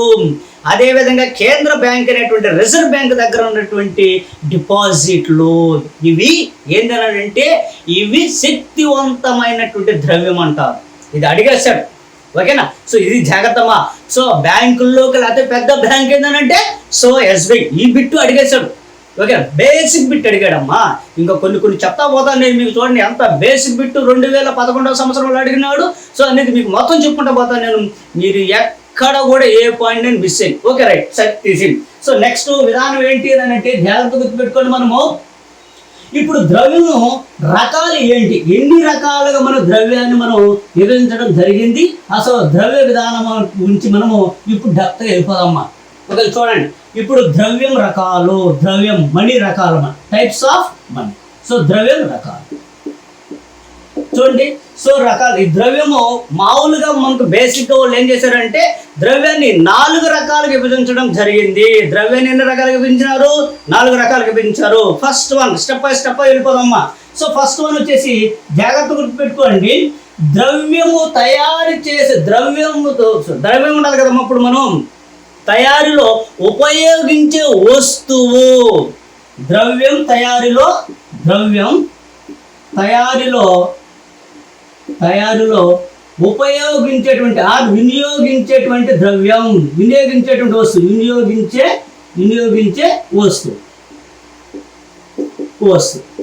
అదేవిధంగా కేంద్ర బ్యాంక్ అనేటువంటి రిజర్వ్ బ్యాంక్ దగ్గర ఉన్నటువంటి డిపాజిట్లు. ఇవి ఏంటనంటే ఇవి శక్తివంతమైనటువంటి ద్రవ్యం అంటారు. ఇది అడిగేశాడు. ఓకేనా? సో ఇది జాగ్రత్తమ్మా. సో బ్యాంకుల్లోకి లేకపోతే పెద్ద బ్యాంక్ ఏంటంటే సో ఎస్బీఐ. ఈ బిట్టు అడిగేశాడు. ఓకే, బేసిక్ బిట్ అడిగాడమ్మా. ఇంకా కొన్ని చెప్తా పోతాను నేను మీకు. చూడండి ఎంత బేసిక్ బిట్టు 2011 సంవత్సరంలో అడిగినాడు. సో అనేది మీకు మొత్తం చెప్పుకుంటా పోతాను నేను. మీరు ఎక్కడ కూడా ఏ పాయింట్ నేను మిస్ అయ్యి. ఓకే, రైట్, సరే తీసి. సో నెక్స్ట్ విధానం ఏంటి అని అంటే జాగ్రత్త గుర్తుపెట్టుకోండి. మనము ఇప్పుడు ద్రవ్యం రకాలు ఏంటి, ఎన్ని రకాలుగా మన ద్రవ్యాన్ని మనం విభజించడం జరిగింది, అసలు ద్రవ్య విధానం గురించి మనము ఇప్పుడు డెప్త్గా వెళ్ళిపోదామా. ఒకవేళ చూడండి, ఇప్పుడు ద్రవ్యం రకాలు, ద్రవ్యం మనీ రకాలు, టైప్స్ ఆఫ్ మనీ. సో ద్రవ్యం రకాలు చూడండి. సో రకాలు ఈ ద్రవ్యము మామూలుగా మనకు బేసిక్గా వాళ్ళు ఏం చేశారంటే ద్రవ్యాన్ని 4 రకాలుగా విభజించడం జరిగింది. ద్రవ్యాన్ని ఎన్ని రకాలుగా విభజించినారు? 4 రకాలుగా విభజించారు. First one step by step వెళ్ళిపోదమ్మా. సో ఫస్ట్ వన్ వచ్చేసి జాగ్రత్త గుర్తుపెట్టుకోండి. ద్రవ్యము తయారు చేసే ద్రవ్యం ఉండాలి కదమ్మా. ఇప్పుడు మనం తయారీలో ఉపయోగించే వస్తువు, ద్రవ్యం తయారీలో ఉపయోగించేటువంటి వినియోగించేటువంటి ద్రవ్యం, వినియోగించేటువంటి వస్తువు, వినియోగించే వస్తువు.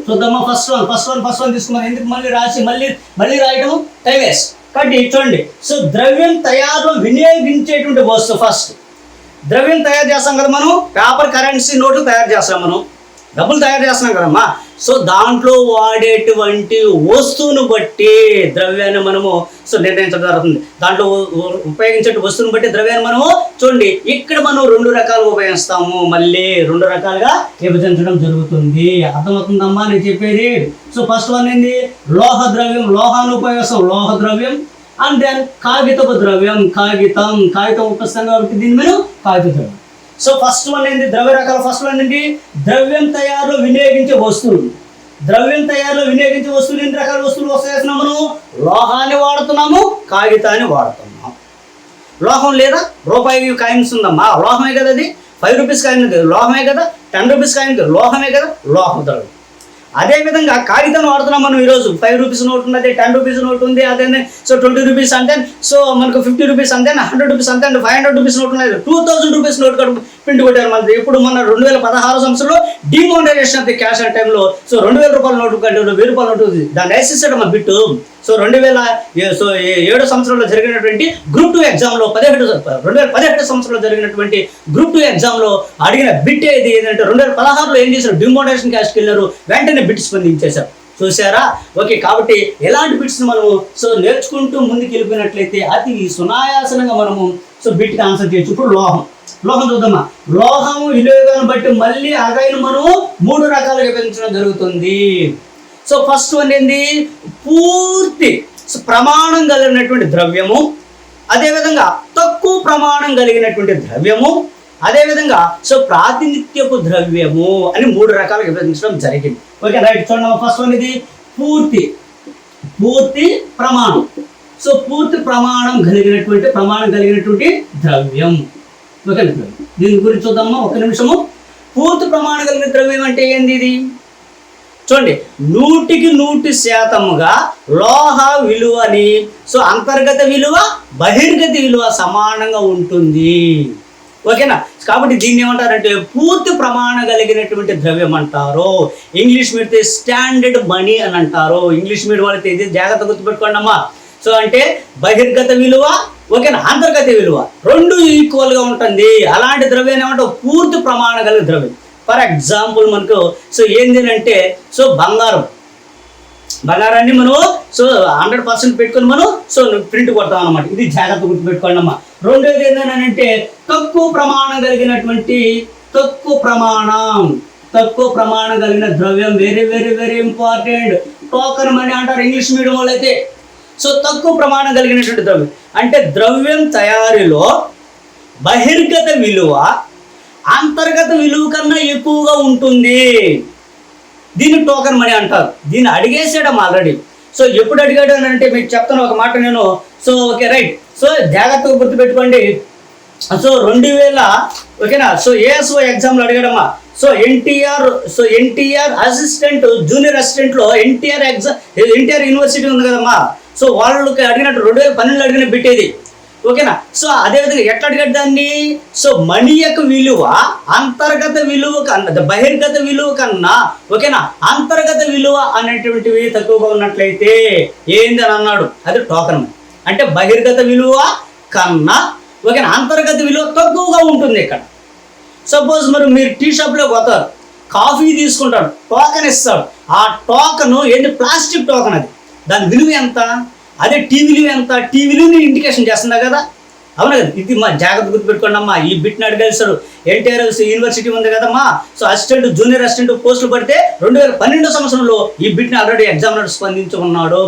చూద్దామా. ఫస్ట్ వన్ తీసుకున్నాం. ఎందుకు మళ్ళీ రాయడం టైం వేస్ట్. కాబట్టి చూడండి. సో ద్రవ్యం తయారు వినియోగించేటువంటి వస్తువు. ఫస్ట్ ద్రవ్యం తయారు చేస్తాం కదా మనం. పేపర్ కరెన్సీ నోట్లు తయారు చేస్తాం, మనం డబ్బులు తయారు చేస్తున్నాం కదమ్మా. సో దాంట్లో వాడేటువంటి వస్తువును బట్టి ద్రవ్యాన్ని మనము సో నిర్ణయించడం జరుగుతుంది. దాంట్లో ఉపయోగించే వస్తువుని బట్టి ద్రవ్యాన్ని మనము చూడండి. ఇక్కడ మనం 2 రకాలుగా ఉపయోగిస్తాము. మళ్ళీ 2 రకాలుగా విభజించడం జరుగుతుంది. అర్థమవుతుందమ్మా నేను చెప్పేది. సో ఫస్ట్ వన్ ఏంది? లోహ ద్రవ్యం. లోహాన్ని ఉపయోగిస్తాం, లోహ ద్రవ్యం. అండ్ దెన్ కాగితపు ద్రవ్యం, కాగితం ఉపయోగిస్తాం కాబట్టి దీన్ని మనం కాగిత ద్రవ్యం. సో ఫస్ట్ వన్ ఏంటి? ద్రవ్య రకాల ఫస్ట్ వన్ ఏంటి? ద్రవ్యం తయారులో వినియోగించే వస్తువులు. ద్రవ్యం తయారులో వినియోగించే వస్తువులు ఎన్ని రకాల వస్తువులు వస్తాయి? మనం లోహాన్ని వాడుతున్నాము, కాగితాన్ని వాడుతున్నాం. లోహం లేదా? రూపాయి కాయిన్స్ ఉందమ్మా, లోహమే కదా అది. 5 రూపీస్ కాయిన్ లోహమే కదా, 10 రూపీస్ కాయిన్ లోహమే కదా, లోహం ద్రవ్యం. అదేవిధంగా కాగితాన్ని వాడుతున్నాం మనం ఈరోజు. 5 రూపీస్ నోట్ ఉన్నది, 10 రూపీస్ నోట్ ఉంది, అదే సో 20 రూపీస్ అంటే, సో మనకు 50 రూపీస్ అంతే, 100 రూపీస్ అంతే, 500 రూపీస్ నోట్ ఉన్నది, 2000 రూపీస్ నోట్ ప్రింట్ కొట్టారు మనది. ఇప్పుడు మన 2016 సంవత్సరంలో డిమానిటైజేషన్ ఆఫ్ ది క్యాష్ అనే టైంలో సో 2000 రూపాయల నోటు కంటే 1000 రూపాయల నోటు దాన్ని వేసేసాడు మన బిట్టు. సో 2007 సంవత్సరంలో జరిగినటువంటి గ్రూప్ 2 ఎగ్జామ్లో 2017 సంవత్సరంలో జరిగినటువంటి గ్రూప్ 2 ఎగ్జామ్లో అడిగిన బిట్ ఏదంటే 2016లో ఏం చేశారు? డిమానిటైజేషన్ క్యాష్కి వెళ్ళారు, వెంటనే బిట్స్ స్పందించేశారు. చూసారా? ఓకే, కాబట్టి ఎలాంటి బిట్స్ మనము సో నేర్చుకుంటూ ముందుకు వెళ్ళిపోయినట్లయితే అతి సునాయాసనంగా మనము సో బిట్కి ఆన్సర్ చేయొచ్చు. ఇప్పుడు లోహం చూద్దామా. లోహం వినియోగాన్ని బట్టి మళ్ళీ అగైన్ మనము 3 రకాలుగా విభజించడం జరుగుతుంది. సో ఫస్ట్ వన్ ఏంది? పూర్తి ప్రమాణం కలిగినటువంటి ద్రవ్యము, అదేవిధంగా తక్కువ ప్రమాణం కలిగినటువంటి ద్రవ్యము, అదేవిధంగా సో ప్రాతినిధ్యపు ద్రవ్యము అని 3 రకాలుగా విభజించడం జరిగింది. ఓకే రైట్, చూడండి. ఫస్ట్ వన్ ఇది పూర్తి ప్రమాణం. సో పూర్తి ప్రమాణం కలిగినటువంటి ద్రవ్యం. ఓకే, దీని గురించి చూద్దామా ఒక నిమిషము. పూర్తి ప్రమాణం కలిగిన ద్రవ్యం అంటే ఏంది? ఇది చూడండి, 100% లోహ విలువని సో అంతర్గత విలువ, బహిర్గత విలువ సమానంగా ఉంటుంది. ఓకేనా? కాబట్టి దీన్ని ఏమంటారంటే పూర్తి ప్రమాణం కలిగినటువంటి ద్రవ్యం అంటారు. ఇంగ్లీష్ మీడితే స్టాండర్డ్ మనీ అని అంటారు. ఇంగ్లీష్ మీడియం వాళ్ళకి ఇది జాగ్రత్త గుర్తుపెట్టుకోండి అమ్మా. సో అంటే బహిర్గత విలువ, ఓకేనా, అంతర్గత విలువ 2 ఈక్వల్గా ఉంటుంది. అలాంటి ద్రవ్యాన్ని ఏమంటారు? పూర్తి ప్రమాణం కలిగిన ద్రవ్యం. ఫర్ ఎగ్జాంపుల్ మనకు సో ఏంది అంటే సో బంగారాన్ని మనం సో 100% పెట్టుకొని మనం సో ప్రింట్ కొడతాం అనమాట. ఇది జాగ్రత్త గుర్తుపెట్టుకోండి అమ్మా. రెండోది ఏంటంటే తక్కువ ప్రమాణం కలిగిన ద్రవ్యం. Very very very important. Token money అంటారు ఇంగ్లీష్ మీడియం వాళ్ళు అయితే. సో తక్కువ ప్రమాణం కలిగినటువంటి ద్రవ్యం అంటే ద్రవ్యం తయారీలో బహిర్గత విలువ అంతర్గత విలువ కన్నా ఎక్కువగా ఉంటుంది. దీన్ని టోకన్ మనీ అంటారు. దీన్ని అడిగేసాడు ఆల్రెడీ. సో ఎప్పుడు అడిగాడు అని అంటే మీకు చెప్తాను ఒక మాట నేను. So okay right. సో జాగ్రత్తగా గుర్తుపెట్టుకోండి. సో 2000 ఓకేనా. సో ఏఎస్ఓ ఎగ్జామ్లో అడిగాడమ్మా. సో ఎన్టీఆర్ అసిస్టెంట్ జూనియర్ అసిస్టెంట్లో ఎన్టీఆర్ యూనివర్సిటీ ఉంది కదమ్మా. సో వాళ్ళకి అడిగినట్టు 2012లో అడిగిన బిట్టేది. ఓకేనా. సో అదేవిధంగా ఎట్లా అడిగాడు దాన్ని? సో మనీ యొక్క విలువ అంతర్గత విలువ కన్నా బహిర్గత విలువ కన్నా ఓకేనా అంతర్గత విలువ అనేటువంటివి తక్కువగా ఉన్నట్లయితే ఏంది అని అన్నాడు. అది టోకన్ మనీ. అంటే బహిర్గత విలువ కన్నా ఓకేనా అంతర్గత విలువ తక్కువగా ఉంటుంది ఇక్కడ. సపోజ్ మరి మీరు టీ షాప్లో పోతారు, కాఫీ తీసుకుంటాడు, టోకన్ ఇస్తాడు. ఆ టోకన్ ఏంటి? Plastic token. అది దాని విలువ ఎంత? అదే టీ విలువ ఎంత? టీ విలువని ఇండికేషన్ చేస్తుందా కదా, అవునా కదా. ఇది మా జాగ్రత్త గుర్తుపెట్టుకోండి అమ్మా. ఈ బిట్ని అడిగేస్తారు. ఎన్టీఆర్ యూనివర్సిటీ ఉంది కదమ్మా. సో అసిస్టెంట్ జూనియర్ అసిస్టెంట్ పోస్టులు పడితే 2012 సంవత్సరంలో ఈ బిట్ని ఆల్రెడీ ఎగ్జామినర్ స్పందించి ఉన్నాడు.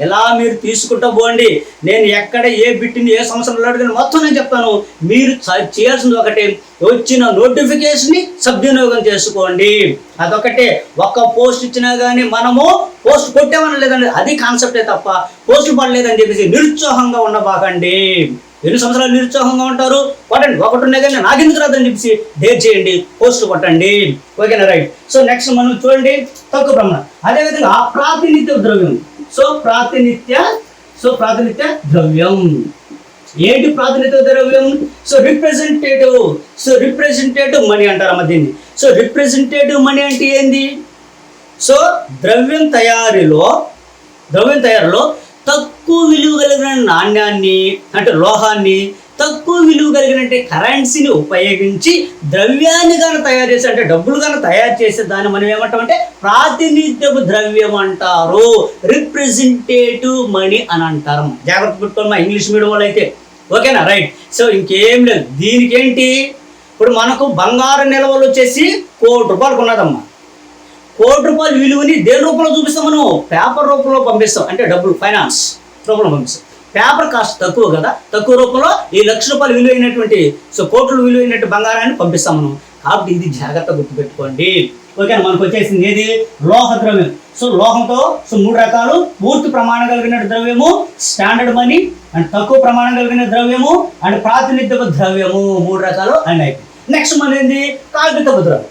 ఎలా మీరు తీసుకుంటా పోండి. నేను ఎక్కడ ఏ బిట్ని ఏ సంవత్సరంలో అడిగిన మొత్తం నేను చెప్తాను. మీరు చేయాల్సింది ఒకటే, వచ్చిన నోటిఫికేషన్ని సద్వినియోగం చేసుకోండి. అదొకటే. ఒక్క పోస్ట్ ఇచ్చినా కానీ మనము పోస్ట్ కొట్టామని లేదండి, అది కాన్సెప్టే తప్ప పోస్ట్ పడలేదని చెప్పేసి నిరుత్సాహంగా ఉండబాకండి. ఎన్ని సంవత్సరాలు నిరుత్సాహంగా ఉంటారు? కొట్టండి. ఒకటి ఉన్నాయి కానీ నాకెందుకు రాదని చెప్పేసి డేర్ చేయండి, పోస్ట్ కొట్టండి. ఓకేనా రైట్. సో నెక్స్ట్ మనం చూడండి తక్కువ ప్రమాణం. అదేవిధంగా ప్రాతినిధ్య ద్రవ్యం. సో ప్రాతినిధ్య ద్రవ్యం ఏంటి? ప్రాతినిధ్య ద్రవ్యం సో రిప్రజెంటేటివ్ మనీ అంటారమ్మా దీన్ని. సో రిప్రజెంటేటివ్ మనీ అంటే ఏంది? సో ద్రవ్యం తయారీలో తక్కువ విలువ కలిగిన నాణ్యాన్ని అంటే లోహాన్ని, తక్కువ విలువ కలిగిన కరెన్సీని ఉపయోగించి ద్రవ్యాన్ని కానీ తయారు చేసి అంటే డబ్బులు కానీ తయారు చేసే దాన్ని మనం ఏమంటామంటే ప్రాతినిధ్యపు ద్రవ్యం అంటారు. రిప్రజెంటేటివ్ మనీ అని అంటారు. జాగ్రత్త పెట్టుకోండి మా ఇంగ్లీష్ మీడియం వాళ్ళు అయితే. ఓకేనా రైట్. సో ఇంకేం లేదు. దీనికి ఏంటి? ఇప్పుడు మనకు బంగారు నిల్వలు వచ్చేసి ₹1,00,00,000 ఉన్నదమ్మా. ₹1,00,00,000 విలువని దేని రూపంలో చూపిస్తాం? మనం పేపర్ రూపంలో పంపిస్తాం. అంటే డబ్బులు ఫైనాన్స్ రూపంలో పంపిస్తాం. పేపర్ కాస్ట్ తక్కువ కదా, తక్కువ రూపంలో ఈ ₹1,00,000 విలువైనటువంటి కోట్లు విలువైనటువంటి బంగారాన్ని పంపిస్తాం మనం. కాబట్టి ఇది జాగ్రత్త గుర్తుపెట్టుకోండి. ఓకేనా. మనకు వచ్చేసింది ఏది? లోహ ద్రవ్యం. లోహంతో 3 రకాలు: పూర్తి ప్రమాణం కలిగిన ద్రవ్యము, స్టాండర్డ్ మనీ, అండ్ తక్కువ ప్రమాణం కలిగిన ద్రవ్యము, అండ్ ప్రాతినిధ్యపు ద్రవ్యము. 3 రకాలు అండ్ అయిపోయి. నెక్స్ట్ మన ఏంది? కాగితపు ద్రవ్యం.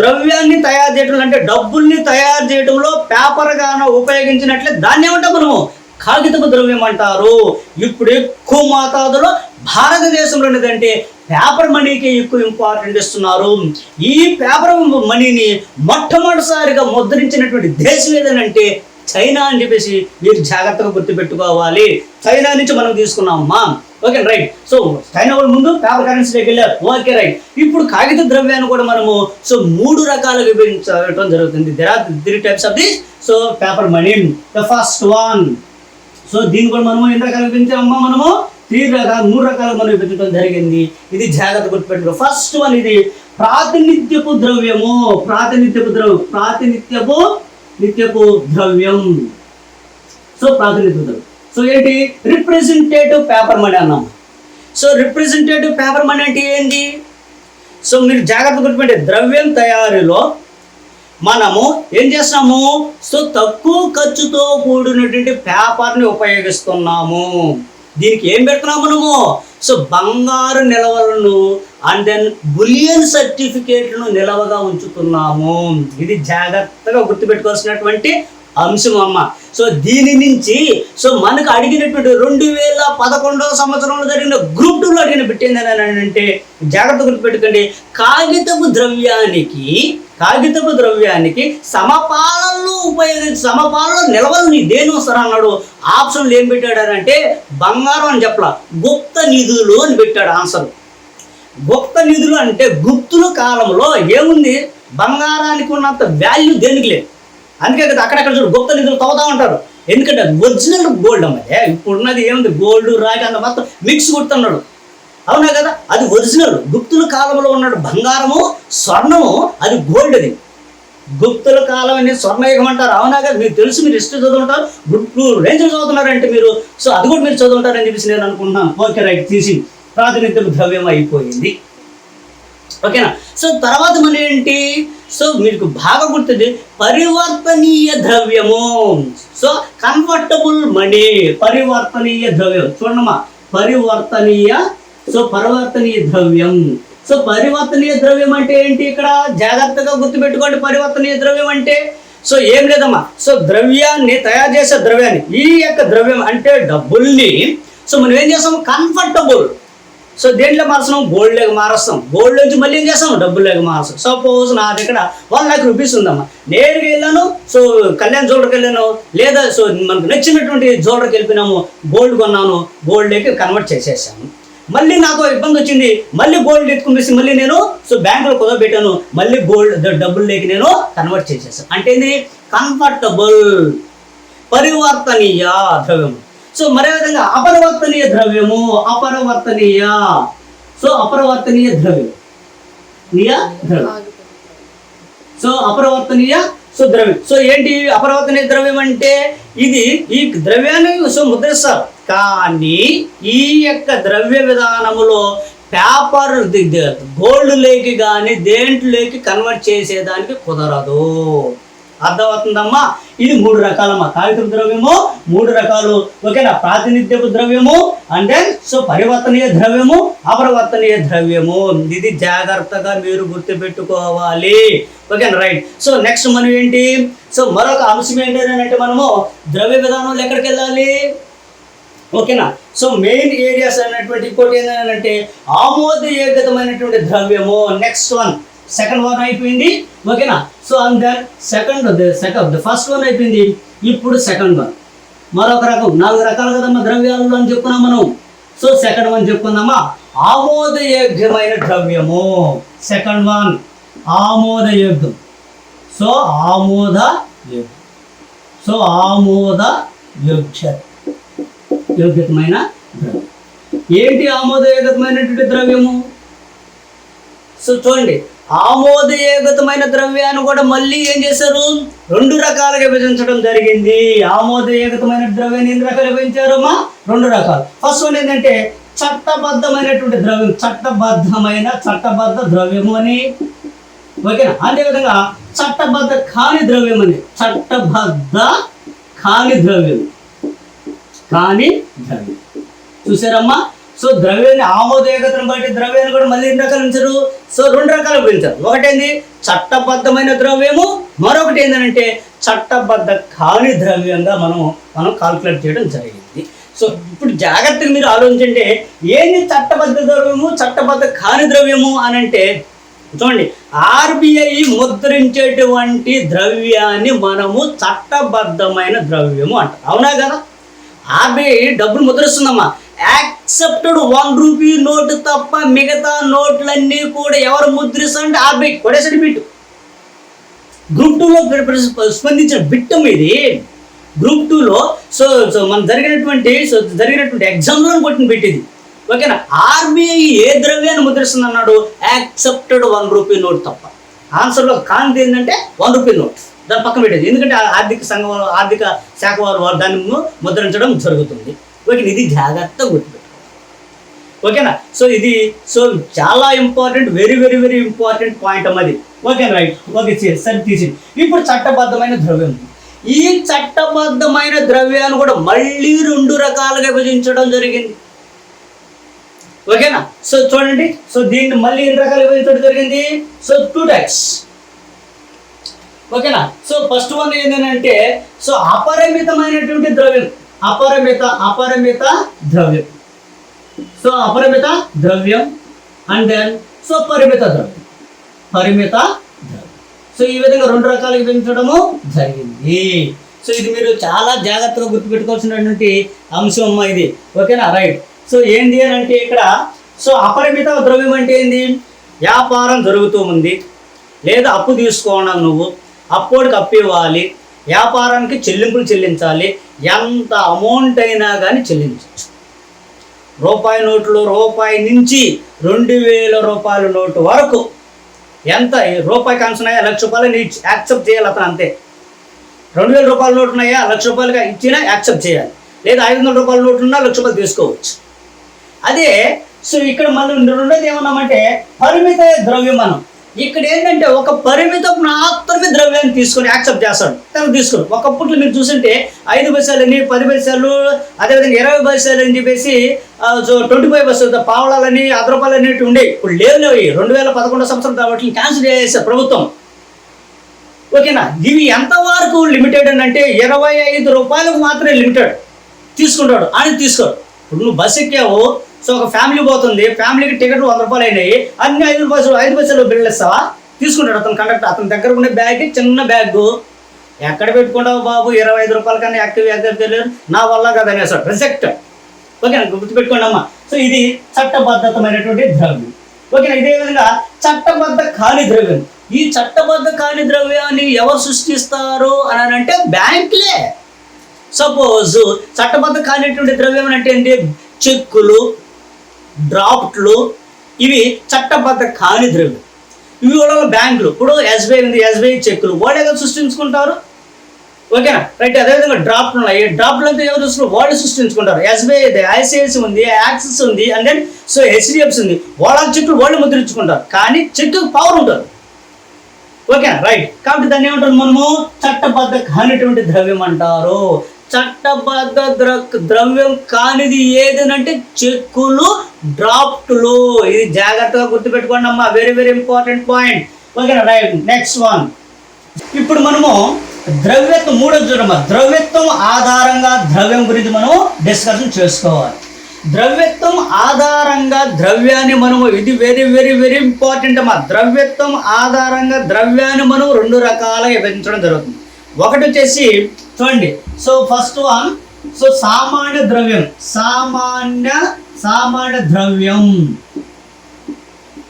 ద్రవ్యాన్ని తయారు చేయడం అంటే డబ్బుల్ని తయారు చేయడంలో పేపర్ గాన ఉపయోగించినట్లే దాన్ని ఏమంటాం మనము? కాగితపు ద్రవ్యం అంటారు. ఇప్పుడు ఎక్కువ మోతాదులో భారతదేశంలో ఉన్నదంటే పేపర్ మనీకి ఎక్కువ ఇంపార్టెంట్ ఇస్తున్నారు. ఈ పేపర్ మనీని మొట్టమొదటిసారిగా ముద్రించినటువంటి దేశం ఏదనంటే చైనా అని చెప్పేసి మీరు జాగ్రత్తగా గుర్తుపెట్టుకోవాలి. చైనా నుంచి మనం తీసుకున్నామమ్మా. Okay right. చైనా వాళ్ళు ముందు పేపర్ కరెన్సీలోకి వెళ్ళారు. Okay right. ఇప్పుడు కాగిత ద్రవ్యాన్ని కూడా మనము 3 రకాలుగా విభజించడం జరుగుతుంది. There are 3 types of this paper money. The first one. దీన్ని కూడా మనము ఎన్ని రకాలు విభజించామమ్మా? మనము 3 రకాలుగా మనం విభజించడం జరిగింది. ఇది జాగ్రత్త గుర్తుపెట్టుకో. ఫస్ట్ వన్ ఇది ప్రాతినిధ్యపు ద్రవ్యము. ప్రాతినిధ్యపు ద్రవ్యం. ప్రాతినిధ్యపు ద్రవ్యం. ప్రాతినిధ్యపు ద్రవ్యం. ఏంటి? రిప్రజెంటేటివ్ పేపర్ మనీ అన్నాం. రిప్రజెంటేటివ్ పేపర్ మనీ అంటే ఏంటి? మీరు జాగ్రత్త గుర్తుపెట్టే ద్రవ్యం తయారీలో మనము ఏం చేస్తున్నాము? తక్కువ ఖర్చుతో కూడినటువంటి పేపర్ని ఉపయోగిస్తున్నాము. దీనికి ఏం పెడుతున్నాము మనము? బంగారు నిల్వలను అండ్ దెన్ బులియన్ సర్టిఫికేట్లను నిల్వగా ఉంచుతున్నాము. ఇది జాగ్రత్తగా గుర్తుపెట్టుకోవాల్సినటువంటి అంశం అమ్మ. దీని నుంచి మనకు అడిగినటువంటి 2011 సంవత్సరంలో జరిగిన గ్రూప్ 2లో అడిగిన పెట్టిందని అంటే జాగ్రత్త గుర్తుపెట్టుకోండి. కాగితపు ద్రవ్యానికి సమపాలలో నిల్వలు దేని వస్తారు అన్నాడు. ఆప్షన్లు ఏం పెట్టాడంటే బంగారం అని చెప్పలా, గుప్త నిధులు అని పెట్టాడు ఆన్సర్. గుప్త నిధులు అంటే గుప్తుల కాలంలో ఏముంది? బంగారానికి ఉన్నంత వాల్యూ దేనికి లేదు. అందుకే కదా అక్కడక్కడ చూడు గుప్త నిధులు తవ్వుతా ఉంటారు. ఎందుకంటే అది ఒరిజినల్ గోల్డ్ అమ్మాయి. ఇప్పుడున్నది ఏముంది? గోల్డ్, రాగి అంత మొత్తం మిక్స్ కొడుతున్నాడు. అవునా కదా? అది ఒరిజినల్. గుప్తుల కాలంలో ఉన్నాడు బంగారము, స్వర్ణము, అది గోల్డ్. అది గుప్తుల కాలం అనేది స్వర్ణయుగం అంటారు. అవునా కదా? మీకు తెలుసు, మీరు హిస్టరీ చదువుకుంటారు, గుడ్ రేంజ్లు చదువుతున్నారంటే మీరు. అది కూడా మీరు చదువుకుంటారని చెప్పేసి నేను అనుకుంటున్నాను. Okay right. తీసి ప్రాతినిధ్యం ద్రవ్యం అయిపోయింది. ఓకేనా. తర్వాత మన ఏంటి? మీకు బాగా గుర్తుంది పరివర్తనీయ ద్రవ్యము. Convertible money. పరివర్తనీయ ద్రవ్యం చూడమ్మా. పరివర్తనీయ ద్రవ్యం. పరివర్తనీయ ద్రవ్యం అంటే ఏంటి? ఇక్కడ జాగ్రత్తగా గుర్తుపెట్టుకోండి. పరివర్తనీయ ద్రవ్యం అంటే ఏం లేదమ్మా. ద్రవ్యాన్ని తయారు చేసే ద్రవ్యాన్ని, ఈ యొక్క ద్రవ్యం అంటే డబ్బుల్ని మనం ఏం చేస్తాం? కన్వర్టబుల్. దేంట్లో మారుస్తాం? గోల్డ్ లేక మారుస్తాం. గోల్డ్ నుంచి మళ్ళీ ఏం చేస్తాం? డబ్బులు లేక మారుస్తాం. సపోజ్ నా దగ్గర 1 lakh రూపీస్ ఉందమ్మా. నేరుగా వెళ్ళాను, కళ్యాణ్ జ్యువెలర్కి వెళ్ళాను, లేదా మనకు నచ్చినటువంటి జ్యువెలర్కి వెళ్ళిపోయినాము, గోల్డ్ కొన్నాను, గోల్డ్ లేక కన్వర్ట్ చేసేసాను. మళ్ళీ నాకు ఇబ్బంది వచ్చింది, మళ్ళీ గోల్డ్ ఎత్తుకునేసి మళ్ళీ నేను బ్యాంకులో కుదరబెట్టాను, మళ్ళీ గోల్డ్ డబ్బులు లేక నేను కన్వర్ట్ చేసేసాను. అంటే ఇది కన్వర్టబుల్. పరివర్తనీయ ద్రవ్యం. మరే విధంగా అపరివర్తనీయ ద్రవ్యము. అపరివర్తనీయ ద్రవ్యం. అపరివర్తనీయ ద్రవ్యం. ఏంటి అపరివర్తనీయ ద్రవ్యం అంటే? ఇది ఈ ద్రవ్యాన్ని ముద్రిస్తారు, కానీ ఈ యొక్క ద్రవ్య విధానములో పేపర్ గోల్డ్ లేకి కానీ దేంట్లోకి కన్వర్ట్ చేసేదానికి కుదరదు. అర్థమవుతుందమ్మా? ఇది 3 రకాలమ్మా. కాగితపు ద్రవ్యము 3 రకాలు. ఓకేనా. ప్రాతినిధ్యపు ద్రవ్యము అండ్ దెన్ పరివర్తనీయ ద్రవ్యము, అపరివర్తనీయ ద్రవ్యము. ఇది జాగ్రత్తగా మీరు గుర్తుపెట్టుకోవాలి. ఓకేనా రైట్. నెక్స్ట్ మనం ఏంటి? మరొక అంశం ఏంటంటే మనము ద్రవ్య విధానంలో ఎక్కడికి వెళ్ళాలి? ఓకేనా. మెయిన్ ఏరియాస్ అనేటువంటి ఇంకోటి ఏంటంటే ఆమోదయోగ్యతమైనటువంటి ద్రవ్యము. Next one. సెకండ్ వన్ అయిపోయింది. ఓకేనా. And then second first one అయిపోయింది. ఇప్పుడు సెకండ్ వన్ మరొక రకం. 4 రకాలు కదమ్మా ద్రవ్యాలు అని చెప్పుకున్నాం మనం. సెకండ్ వన్ చెప్పుకుందామా. ఆమోదయోగ్యమైన ద్రవ్యము. సెకండ్ వన్ ఆమోదయోగ్యం. యోగ్యతమైన ద్రవ్యం. ఏంటి ఆమోదయోగ్యమైనటువంటి ద్రవ్యము? సో చూడండి, ఆమోదయోగ్యమైన ద్రవ్యాన్ని కూడా మళ్ళీ ఏం చేశారు, 2 రకాలుగా విభజించడం జరిగింది. ఆమోదయోగ్యమైన ద్రవ్యాన్ని ఎన్ని రకాలు విభజించారమ్మా, 2 రకాలు. ఫస్ట్ వన్ ఏంటంటే చట్టబద్ధమైనటువంటి ద్రవ్యం, చట్టబద్ధ ద్రవ్యము అని, ఓకేనా. అదేవిధంగా చట్టబద్ధ కాని ద్రవ్యం అని, చట్టబద్ధ కాని ద్రవ్యం చూసారమ్మా. సో ద్రవ్యాన్ని ఆమోదయోగ్యతను బట్టి ద్రవ్యాన్ని కూడా మళ్ళీ 2 రకాలు ఉంచారు. సో 2 రకాలు పెంచారు. ఒకటేంది చట్టబద్ధమైన ద్రవ్యము, మరొకటి ఏంటంటే చట్టబద్ధ కాని ద్రవ్యంగా మనం కాల్కులేట్ చేయడం జరిగింది. సో ఇప్పుడు జాగ్రత్తగా మీరు ఆలోచించండి, ఏంది చట్టబద్ధ ద్రవ్యము, చట్టబద్ధ కాని ద్రవ్యము అని అంటే, చూడండి, ఆర్బిఐ ముద్రించేటువంటి ద్రవ్యాన్ని మనము చట్టబద్ధమైన ద్రవ్యము అంటాం, అవునా కదా. ఆర్బిఐ డబ్బులు ముద్రిస్తుందమ్మా, యాక్సెప్టెడ్ 1 రూపీ నోటు తప్ప మిగతా నోట్లన్నీ కూడా ఎవరు ముద్రిస్తారంటే ఆర్బిఐ కొడేసరి బిట్. గ్రూప్ 2లో స్పందించిన బిట్టం ఇది. గ్రూప్ 2లో సో మనం జరిగినటువంటి ఎగ్జామ్లో కొట్టిన బిట్ ఇది, ఓకేనా. ఆర్బిఐ ఏ ద్రవ్యాన్ని ముద్రిస్తుంది అన్నాడు, యాక్సెప్టెడ్ 1 రూపీ నోట్ తప్ప. ఆన్సర్లో కానిది ఏంటంటే 1 రూపీ నోట్, దాన్ని పక్కన పెట్టేది, ఎందుకంటే ఆర్థిక శాఖ వారు దాన్ని ముద్రించడం జరుగుతుంది, ఓకే. ఇది జాగ్రత్తగా గుర్తుపెట్టుకోవాలి, ఓకేనా. సో ఇది చాలా important, very very very important point అన్నది, ఓకే. రైట్, ఓకే, సరే తీసి. ఇప్పుడు చట్టబద్ధమైన ద్రవ్యం, ఈ చట్టబద్ధమైన ద్రవ్యాన్ని కూడా మళ్ళీ 2 రకాలుగా విభజించడం జరిగింది, ఓకేనా. సో చూడండి, సో దీన్ని మళ్ళీ ఎన్ని రకాలుగా విభజించడం జరిగింది, సో 2 టైప్స్, ఓకేనా. సో ఫస్ట్ వన్ ఏంటంటే సో అపరిమితమైనటువంటి ద్రవ్యం, అపరిమిత ద్రవ్యం, సో అపరిమిత ద్రవ్యం అండ్ దెన్ సో పరిమిత ద్రవ్యం. సో ఈ విధంగా 2 రకాలుగా విభజించడము జరిగింది. సో ఇది మీరు చాలా జాగ్రత్తగా గుర్తుపెట్టుకోవాల్సినటువంటి అంశం అమ్మా ఇది, ఓకేనా. రైట్. సో ఏంటి అని అంటే ఇక్కడ సో అపరిమిత ద్రవ్యం అంటే ఏంది, వ్యాపారం జరుగుతూ ఉంది, లేదా అప్పు తీసుకోవడం, నువ్వు అప్పుడికి అప్పు ఇవ్వాలి, వ్యాపారానికి చెల్లింపులు చెల్లించాలి, ఎంత అమౌంట్ అయినా కానీ చెల్లించవచ్చు. రూపాయి నోట్లు, రూపాయి నుంచి 2000 రూపాయల నోటు వరకు, ఎంత రూపాయి కాన్స్ ఉన్నాయా, 1,00,000 రూపాయలు యాక్సెప్ట్ చేయాలి అతను, అంతే. 2000 రూపాయల నోటు ఉన్నాయా, 1,00,000 రూపాయలుగా ఇచ్చినా యాక్సెప్ట్ చేయాలి, లేదా 500 రూపాయల నోటు ఉన్నా 1,00,000 రూపాయలు తీసుకోవచ్చు. అదే సో ఇక్కడ మనం 2வது ఏమన్నామంటే పరిమిత ద్రవ్యం. మనం ఇక్కడ ఏంటంటే ఒక పరిమిత మాత్రమే ద్రవ్యాన్ని తీసుకొని యాక్సెప్ట్ చేస్తాడు, తను తీసుకుని. ఒకప్పట్లో మీరు చూస్తుంటే 5 పైసలని, 10 పైసలు, అదేవిధంగా 20 పైసలు అని చెప్పేసి 25 పైసలు పావడాలని, ₹10 అనేవి ఉండేవి. ఇప్పుడు లేవు. 2011 సంవత్సరం కాబట్టి క్యాన్సిల్ చేసేసారు ప్రభుత్వం, ఓకేనా. ఇవి ఎంతవరకు లిమిటెడ్ అని అంటే 25 రూపాయలకు మాత్రమే లిమిటెడ్ తీసుకుంటాడు, ఆయన తీసుకోడు. ఇప్పుడు నువ్వు బస్ ఎక్కావు, సో ఒక ఫ్యామిలీ పోతుంది, ఫ్యామిలీకి టికెట్ 100 రూపాయలు అయినాయి, అన్ని 5 పైసలు బిల్లు ఇస్తావా, తీసుకుంటాడు అతను కండక్టర్. అతని దగ్గర ఉండే బ్యాగ్ చిన్న బ్యాగ్, ఎక్కడ పెట్టుకుంటావు బాబు, 25 రూపాయల కన్నా యాక్టివ్ తెలియదు, నా వల్ల కదా అనేసాడు, రిజెక్ట్, ఓకేనా. గుర్తుపెట్టుకోండి అమ్మా. సో ఇది చట్టబద్ధమైనటువంటి ద్రవ్యం, ఓకేనా. ఇదే విధంగా చట్టబద్ధ కాని ద్రవ్యం. ఈ చట్టబద్ధ కాని ద్రవ్యాన్ని ఎవరు సృష్టిస్తారు అని అంటే బ్యాంకులే. సపోజ్ చట్టబద్ధ కానిటువంటి ద్రవ్యం అంటే ఏంటి, చెక్కులు, డ్రాఫ్ట్లు, ఇవి చట్టబద్ధ కాని ద్రవ్యం. ఇవి కూడా బ్యాంకులు, ఇప్పుడు ఎస్బీఐ ఉంది, ఎస్బీఐ చెక్కులు వాళ్ళే కదా సృష్టించుకుంటారు, ఓకేనా. రైట్. అదేవిధంగా డ్రాఫ్ట్లు ఉన్నాయి, డ్రాఫ్ట్లు అంతా ఎవరు చూసుకుంటారు, వాళ్ళు సృష్టించుకుంటారు. ఎస్బీఐ ఉంది, ఐసిఐసి ఉంది, యాక్సిస్ ఉంది, అండ్ దెన్ సో హెచ్డిఎఫ్సి ఉంది, వాళ్ళ చెక్కులు వాళ్ళు ముద్రించుకుంటారు, కానీ చెక్కు పవర్ ఉంటుంది, ఓకేనా. రైట్. కాబట్టి దాన్ని ఏమంటారు మనము, చట్టబద్ధ కానిటువంటి ద్రవ్యం అంటారు. చట్టబద్ధ ద్రవ్యం కానిది ఏదనంటే చెక్కులు, డ్రాఫ్ట్లు. ఇది జాగ్రత్తగా గుర్తుపెట్టుకోండి అమ్మా, వెరీ వెరీ ఇంపార్టెంట్ పాయింట్, ఓకేనా. రైట్. నెక్స్ట్ వన్, ఇప్పుడు మనము ద్రవ్యత్వం, 3వ చూడమ్మా, ద్రవ్యత్వం ఆధారంగా ద్రవ్యం గురించి మనము డిస్కషన్ చేసుకోవాలి. ద్రవ్యత్వం ఆధారంగా ద్రవ్యాన్ని మనము, ఇది వెరీ వెరీ వెరీ ఇంపార్టెంట్ అమ్మా. ద్రవ్యత్వం ఆధారంగా ద్రవ్యాన్ని మనం 2 రకాలుగా విభజించడం జరుగుతుంది. ఒకటి వచ్చేసి చూడండి, సో ఫస్ట్ వన్ సో సామాన్య ద్రవ్యం, సామాన్య ద్రవ్యం.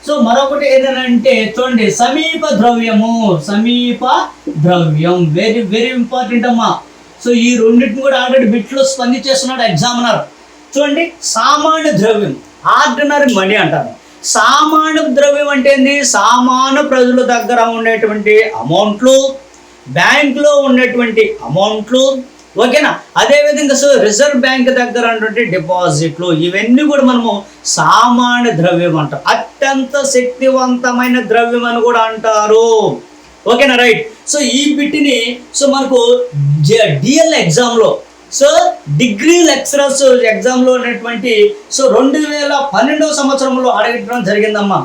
సో మరొకటి ఏదనంటే చూడండి సమీప ద్రవ్యం, వెరీ వెరీ ఇంపార్టెంట్ అమ్మా. సో ఈ రెండింటిని కూడా ఆల్రెడీ బిట్లో స్పందించేస్తున్నాడు ఎగ్జామినర్. చూడండి, సామాన్య ద్రవ్యం, ఆర్డినరీ మనీ అంటారు. సామాన్య ద్రవ్యం అంటే ఏంది? సామాన్య ప్రజల దగ్గర ఉండేటువంటి అమౌంట్లు, బ్యాంకులో ఉండేటువంటి అమౌంట్లు, ఓకేనా. అదేవిధంగా సో రిజర్వ్ బ్యాంక్ దగ్గర ఉన్నటువంటి డిపాజిట్లు, ఇవన్నీ కూడా మనము సామాన్య ద్రవ్యం అంటారు. అత్యంత శక్తివంతమైన ద్రవ్యం అని కూడా అంటారు, ఓకేనా, రైట్. సో ఈ బిట్ని సో మనకు డిఎల్ ఎగ్జామ్లో, సో డిగ్రీ లెక్చరర్స్ ఎగ్జామ్లో ఉన్నటువంటి సో 2012 సంవత్సరంలో అడగడం జరిగిందమ్మా.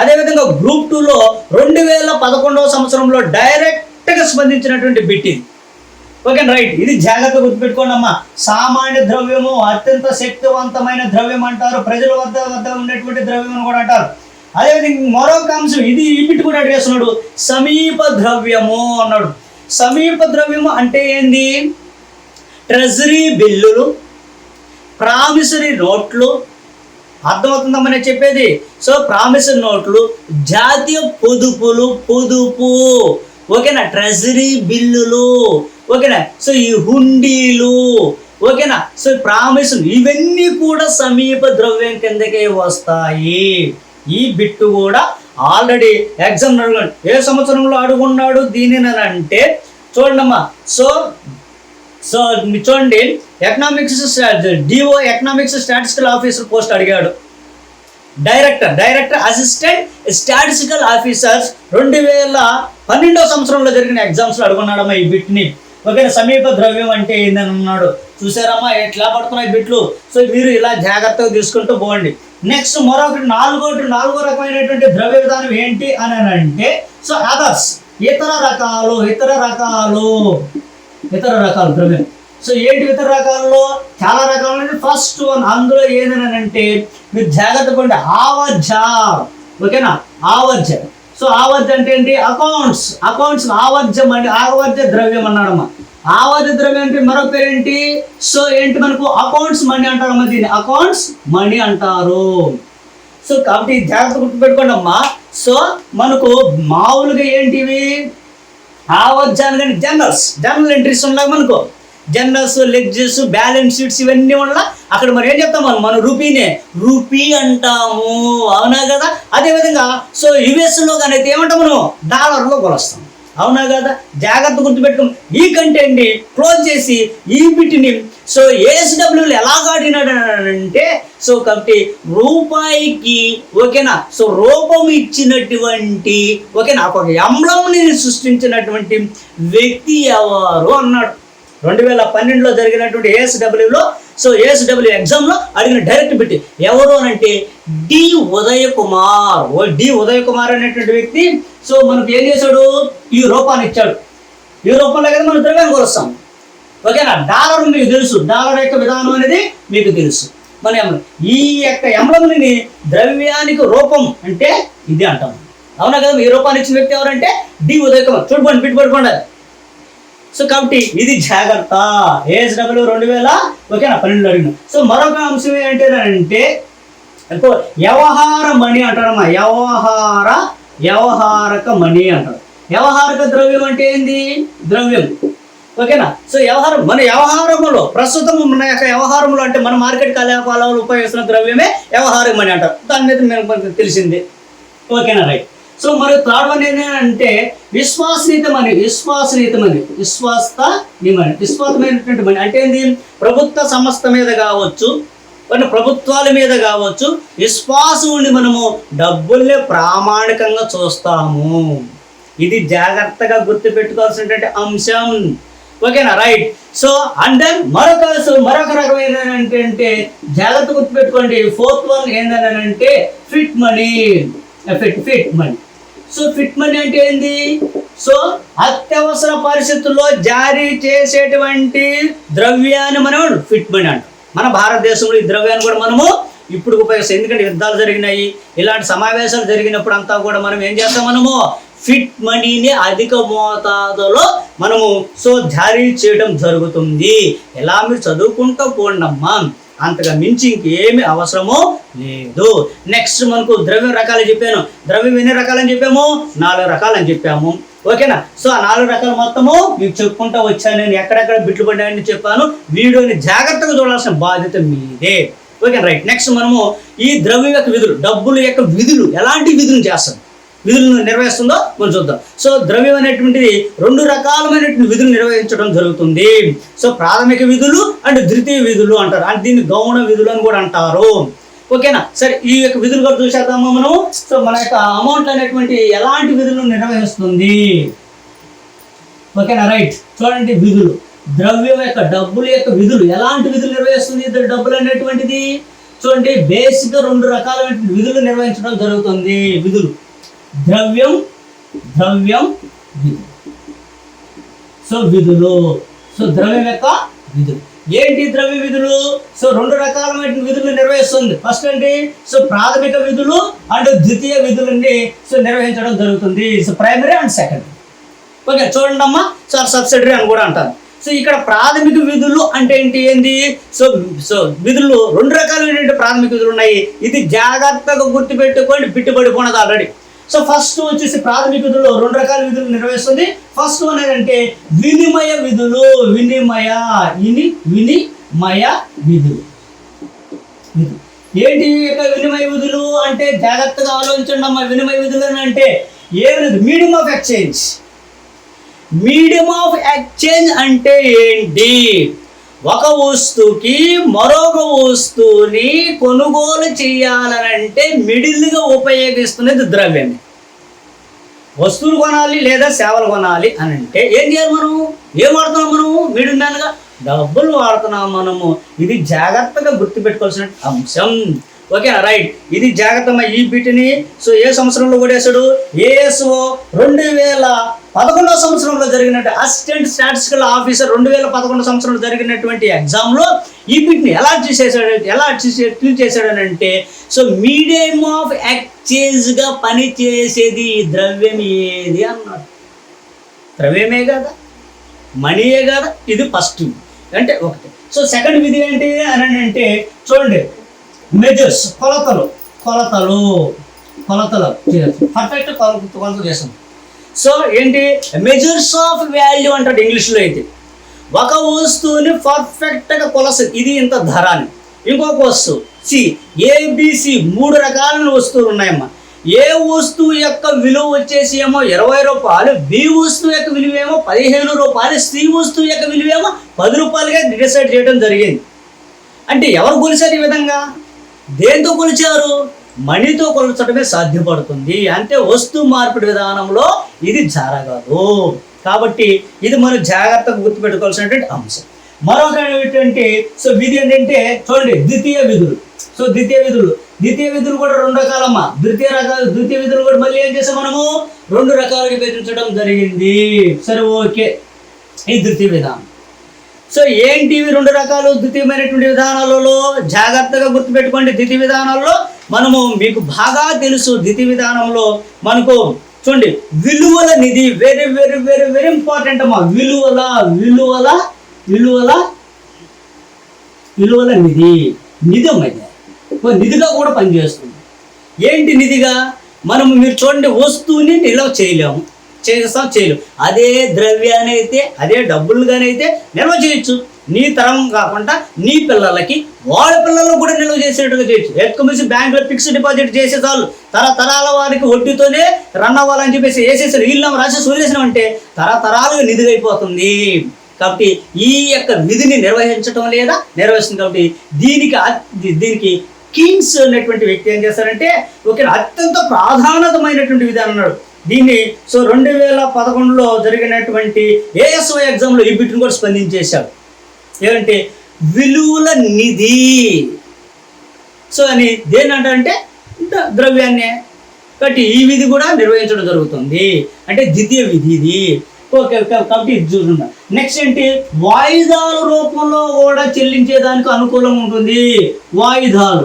అదేవిధంగా గ్రూప్ 2లో 2011 సంవత్సరంలో డైరెక్ట్గా స్పందించినటువంటి బిట్ ఇది, ఓకే రైట్. ఇది జాగ్రత్తగా గుర్తుపెట్టుకోండి అమ్మా. సామాన్య ద్రవ్యము అత్యంత శక్తివంతమైన ద్రవ్యం అంటారు, ప్రజల వద్ద ఉండేటువంటి ద్రవ్యం అని కూడా అంటారు. అదేవిధంగా మరొక అంశం, ఇది ఈ బిట్ కూడా అడిగేస్తున్నాడు, సమీప ద్రవ్యము అన్నాడు. సమీప ద్రవ్యము అంటే ఏంది? ట్రెజరీ బిల్లులు, ప్రామిసరీ నోట్లు, అర్థమవుతుందమ్మా నేను చెప్పేది. సో ప్రామిసరీ నోట్లు, జాతీయ పొదుపు, ఓకేనా, ట్రెజరీ బిల్లులు, ఓకేనా. సో ఈ హుండీలు, ఓకేనా. సో ప్రామిస్, ఇవన్నీ కూడా సమీప ద్రవ్యం కిందకే వస్తాయి. ఈ బిట్టు కూడా ఆల్రెడీ ఎగ్జామ్ అడుగున్నాడు. ఏ సంవత్సరంలో అడుగున్నాడు దీనిని అంటే చూడండమ్మా. సో చూడండి, DO economics statistical officer post అడిగాడు. డైరెక్టర్ అసిస్టెంట్ స్టాటిస్టికల్ ఆఫీసర్స్ 2012 సంవత్సరంలో జరిగిన ఎగ్జామ్స్లో అడుగున్నాడమ్మా ఈ బిట్ని, ఓకేనా. సమీప ద్రవ్యం అంటే ఏందని అన్నాడు. చూసారమ్మా ఎట్లా పడుతున్నాయి బిట్లు. సో మీరు ఇలా జాగ్రత్తగా తీసుకుంటూ పోండి. నెక్స్ట్ మరొకటి నాలుగో రకమైనటువంటి ద్రవ్య విధానం ఏంటి అని అంటే సో అదర్స్, ఇతర రకాలు ద్రవ్యం. సో ఏంటి ఇతర రకాలలో? చాలా రకాలు. ఫస్ట్ వన్ అందులో ఏదని అంటే మీరు జాగ్రత్త పడండి, ఆవర్జ, ఓకేనా, ఆవర్జ. సో ఆవర్జ అంటే ఏంటి? అకౌంట్స్ ఆవర్జ ద్రవ్యం అన్నాడమ్మా. ఆవర్జ ద్రవ్యం అంటే మరొక పేరు ఏంటి? సో ఏంటి మనకు అకౌంట్స్ మనీ అంటారమ్మా, దీన్ని అకౌంట్స్ మనీ అంటారు. సో కాబట్టి జాగ్రత్త గుర్తుపెట్టుకోండి అమ్మా. సో మనకు మామూలుగా ఏంటివి ఆవర్జ అనగానే జనరల్ ఎంట్రీస్ ఉన్నాయి మనకు, జనరల్స్, లెడ్జర్స్, బ్యాలెన్స్ షీట్స్ ఇవన్నీ వల్ల అక్కడ మనం ఏం చెప్తాం, మనం రూపీ అంటాము, అవునా కదా. అదేవిధంగా సో యుఎస్లో కానీ అయితే ఏమంటాం, మనం డాలర్లో కొలుస్తాం, అవునా కదా. జాగ్రత్త గుర్తుపెట్టుకోం. ఈ కంటెంట్ని క్లోజ్ చేసి ఈ బిట్ని సో ఏఎస్డబ్ల్యూలు ఎలాగాడినాడు అంటే సో కాబట్టి రూపాయికి, ఓకేనా, సో రూపం ఇచ్చినటువంటి, ఓకేనా, ఒక ఎంబ్లంని సృష్టించినటువంటి వ్యక్తి ఎవరు అన్నాడు. 2012లో జరిగినటువంటి ఏఎస్డబ్ల్యూలో సో ఏఎస్డబ్ల్యూ ఎగ్జామ్లో అడిగిన డైరెక్ట్ బిట్ ఎవరు అని అంటే డి ఉదయ్ కుమార్ అనేటువంటి వ్యక్తి. సో మనకు ఏం చేశాడు? ఈ రూపాన్ని ఇచ్చాడు. ఈ రూపంలో కదా మనం ద్రవ్యాన్ని కొలుస్తాం, ఓకేనా. డాలర్ మీకు తెలుసు, డాలర్ యొక్క విధానం అనేది మీకు తెలుసు. మన ఈ యొక్క ఎంబ్లంని ద్రవ్యానికి రూపం అంటే ఇది అంటాం, అవునా కదా. ఈ రూపాన్ని ఇచ్చిన వ్యక్తి ఎవరంటే డి ఉదయ్ కుమార్. చూడుకోండి, బిట్ పడుకోండి. సో కాబట్టి ఇది జాగ్రత్త. ఏఎస్డబ్ల్యూ 2012 అడిగిన. సో మరొక అంశం ఏంటంటే వ్యవహార మణి అంటారమ్మా. వ్యవహారక మణి అంటారు. వ్యవహారక ద్రవ్యం అంటే ఏంది? ద్రవ్యం, ఓకేనా. సో మన వ్యవహారంలో ప్రస్తుతం మన యొక్క వ్యవహారంలో అంటే మన మార్కెట్ కార్యకలాపాలలో ఉపయోగిస్తున్న ద్రవ్యమే వ్యవహారక మణి అంటారు. దాని మీద మనకు తెలిసింది, ఓకేనా, రైట్. సో మరి థర్డ్ వన్ ఏంటంటే విశ్వాసనీయత మని విశ్వాసమైనటువంటి మని అంటే ఏంది? ప్రభుత్వ సంస్థ మీద కావచ్చు, ప్రభుత్వాల మీద కావచ్చు, విశ్వాసం ఉండి మనము డబ్బుల్ని ప్రామాణికంగా చూస్తాము. ఇది జాగ్రత్తగా గుర్తుపెట్టుకోవాల్సినటువంటి అంశం, ఓకేనా, రైట్. సో అండ్ దెన్ మరొక రకమైన ఏంటంటే జాగ్రత్త గుర్తుపెట్టుకోండి. ఫోర్త్ వన్ ఏంటంటే fit money. So fit money అంటే ఏంది? సో అత్యవసర పరిస్థితుల్లో జారీ చేసేటువంటి ద్రవ్యాన్ని మనం ఫిట్ మనీ అంటాం. మన భారతదేశంలో ఈ ద్రవ్యాన్ని కూడా మనము ఇప్పుడు ఉపయోగిస్తాం. ఎందుకంటే యుద్ధాలు జరిగినాయి, ఇలాంటి సమావేశాలు జరిగినప్పుడు అంతా కూడా మనం ఏం చేస్తాం, మనము ఫిట్ మనీని అధిక మోతాదులో మనము సో జారీ చేయడం జరుగుతుంది. ఎలా మీరు చదువుకుంటూ పోండమ్మా, అంతగా మించి ఇంకేమి అవసరమో లేదు. నెక్స్ట్ మనకు ద్రవ్యం రకాలు చెప్పాను. ద్రవ్యం ఎన్ని రకాలని చెప్పాము? 4 రకాలని చెప్పాము, ఓకేనా. సో ఆ 4 రకాలు మొత్తము మీకు చెప్పుకుంటూ వచ్చాను. నేను ఎక్కడెక్కడ బిట్లు పడ్డాయని చెప్పాను. వీడియోని జాగ్రత్తగా చూడాల్సిన బాధ్యత మీదే. Okay right. నెక్స్ట్ మనము ఈ ద్రవ్యం యొక్క విధులు, డబ్బుల యొక్క విధులు ఎలాంటి విధులు చేస్తుంది, విధులను నిర్వహిస్తుందో మనం చూద్దాం. సో ద్రవ్యం అనేటువంటిది 2 రకాలమైనటువంటి విధులు నిర్వహించడం జరుగుతుంది. సో ప్రాథమిక విధులు అండ్ ద్వితీయ విధులు అంటారు, అంటే దీన్ని గౌణ విధులు అని కూడా అంటారు. ఓకేనా. సరే, ఈ యొక్క విధులు కూడా చూసేద్దాము మనం. సో మన యొక్క అమౌంట్ అనేటువంటి ఎలాంటి విధులను నిర్వహిస్తుంది. ఓకేనా రైట్. చూడండి విధులు, ద్రవ్యం యొక్క డబ్బుల యొక్క విధులు ఎలాంటి విధులు నిర్వహిస్తుంది డబ్బులు అనేటువంటిది. చూడండి బేసిక్గా 2 రకాలైన విధులు నిర్వహించడం జరుగుతుంది. విధులు ద్రవ్యం విధులు. సో విధులు, సో ద్రవ్యం యొక్క విధులు ఏంటి ద్రవ్య విధులు. సో 2 రకాలమైన విధులు నిర్వహిస్తుంది. ఫస్ట్ అంటే సో ప్రాథమిక విధులు అండ్ ద్వితీయ విధులని సో నిర్వహించడం జరుగుతుంది. So primary and secondary. Okay చూడండి అమ్మా, సో సబ్సిడరీ అని కూడా అంటారు. సో ఇక్కడ ప్రాథమిక విధులు అంటే ఏంటి. సో సో విధులు 2 రకాలైన ప్రాథమిక విధులు ఉన్నాయి. ఇది జాగ్రత్తగా గుర్తుపెట్టుకోండి, బిట్టుబడిపోయినది ఆల్రెడీ. సో ఫస్ట్ వచ్చేసి ప్రాథమిక విధులు 2 రకాల విధులు నిర్వహిస్తుంది. ఫస్ట్ వన్ ఏంటంటే వినిమయ విధులు. వినిమయ విధులు ఏంటి వినిమయ విధులు అంటే జాగ్రత్తగా ఆలోచించండి అమ్మా. వినిమయ విధులు అంటే ఏమిటి, medium of exchange. Medium of exchange అంటే ఏంటి, ఒక వస్తువుకి మరొక వస్తువుని కొనుగోలు చేయాలనంటే మిడిల్గా ఉపయోగిస్తున్నది ద్రవ్యం. వస్తువులు కొనాలి లేదా సేవలు కొనాలి అని అంటే ఏం చేయాలి, మనం ఏం వాడుతున్నాం, మనము మీడియం మ్యాన్గా డబ్బులు వాడుతున్నాం మనము. ఇది జాగ్రత్తగా గుర్తుపెట్టుకోవాల్సిన అంశం. ఓకేనా రైట్. ఇది జాగ్రత్త. ఈ బిట్ని సో ఏ సంవత్సరంలో కొట్టేశాడు, ఏఎస్ఓ 2011 సంవత్సరంలో జరిగినట్టు అసిస్టెంట్ స్టాటిస్టికల్ ఆఫీసర్ 2011 సంవత్సరంలో జరిగినటువంటి ఎగ్జామ్లో ఈ బిట్ని ఎలా చేశాడు అంటే సో మీడియం ఆఫ్ ఎక్స్చేంజ్గా పనిచేసేది ఈ ద్రవ్యం ఏది అన్నాడు. ద్రవ్యమే కదా, మనీయే కదా. ఇది ఫస్ట్ అంటే ఒకటి. సో సెకండ్ విధి ఏంటి అని అంటే చూడండి మెజర్స్, కొలతలు పర్ఫెక్ట్ కొలత చేస్తాం. సో ఏంటి మెజర్స్ ఆఫ్ వాల్యూ అంటాడు ఇంగ్లీష్లో. అయితే ఒక వస్తువుని పర్ఫెక్ట్గా కొలస, ఇది ఇంత ధర అని. ఇంకొక వస్తువు ఏబిసి 3 రకాలైన వస్తువులు ఉన్నాయమ్మా. ఏ వస్తువు యొక్క విలువ వచ్చేసి ఏమో 20 రూపాయలు, బి వస్తువు యొక్క విలువ ఏమో 15 రూపాయలు, సి వస్తువు యొక్క విలువ ఏమో 10 రూపాయలుగా డిసైడ్ చేయడం జరిగింది. అంటే ఎవరు కొలిచారు ఈ విధంగా, దేంతో కొలిచారు, మనీతో కొలచడమే సాధ్యపడుతుంది. అంటే వస్తువు మార్పిడి విధానంలో ఇది జరగదు. కాబట్టి ఇది మనం జాగ్రత్తగా గుర్తుపెట్టుకోవాల్సినటువంటి అంశం. మరొక ఏంటంటే సో విధి ఏంటంటే చూడండి ద్వితీయ విధులు. సో ద్వితీయ విధులు కూడా 2 రకాలమ్మా. ద్వితీయ విధులు కూడా మళ్ళీ ఏం చేసాం మనము 2 రకాలుగా విభజించడం జరిగింది. సరే ఓకే. ఈ ద్వితీయ విధానం. సో ఏంటి 2 రకాలు ద్వితీయమైనటువంటి విధానాలలో జాగ్రత్తగా గుర్తుపెట్టుకోండి. ద్వితీయ విధానాల్లో మనము మీకు బాగా తెలుసు. ద్వితీయ విధానంలో మనకు చూడండి విలువల నిధి, very very very very important అమ్మా. విలువల నిధి అమ్మాయి నిధిగా కూడా పనిచేస్తుంది. ఏంటి నిధిగా, మనము మీరు చూడండి వస్తువుని నిల్వ చేయలేము, చేయలేము. అదే ద్రవ్యాన్ని అయితే, అదే డబ్బులుగానైతే నిల్వ చేయొచ్చు. నీ తరం కాకుండా నీ పిల్లలకి వాళ్ళ పిల్లలు కూడా నిల్వ చేసేట్టుగా చేయొచ్చు. ఎత్తుకొచ్చి బ్యాంకులో ఫిక్స్డ్ డిపాజిట్ చేసే చాలు, తరతరాల వారికి వడ్డీతోనే రన్ అవ్వాలని చెప్పేసి వేసేసారు. వీళ్ళు రాసేసి వదిలేసినామంటే తరతరాలుగా నిధిగా అయిపోతుంది. కాబట్టి ఈ యొక్క విధిని నిర్వహిస్తుంది. కాబట్టి దీనికి కింగ్స్ అనేటువంటి వ్యక్తి ఏం చేస్తారంటే ఓకే అత్యంత ప్రాధాన్యతమైనటువంటి విధానం అన్నాడు. దీన్ని సో 2011లో జరిగినటువంటి ఏఎస్ఓ ఎగ్జామ్లో ఈ బిట్ని కూడా స్పందించేశాడు. ఏమంటే విలువల నిధి. సో అని దేని అంటే ద్రవ్యాన్నే. కాబట్టి ఈ విధి కూడా నిర్వహించడం జరుగుతుంది. అంటే ద్వితీయ విధి ఇది. ఓకే కాబట్టి ఇది చూస్తున్నాం. నెక్స్ట్ ఏంటి వాయిదాల రూపంలో కూడా చెల్లించేదానికి అనుకూలంగా ఉంటుంది. వాయిదాల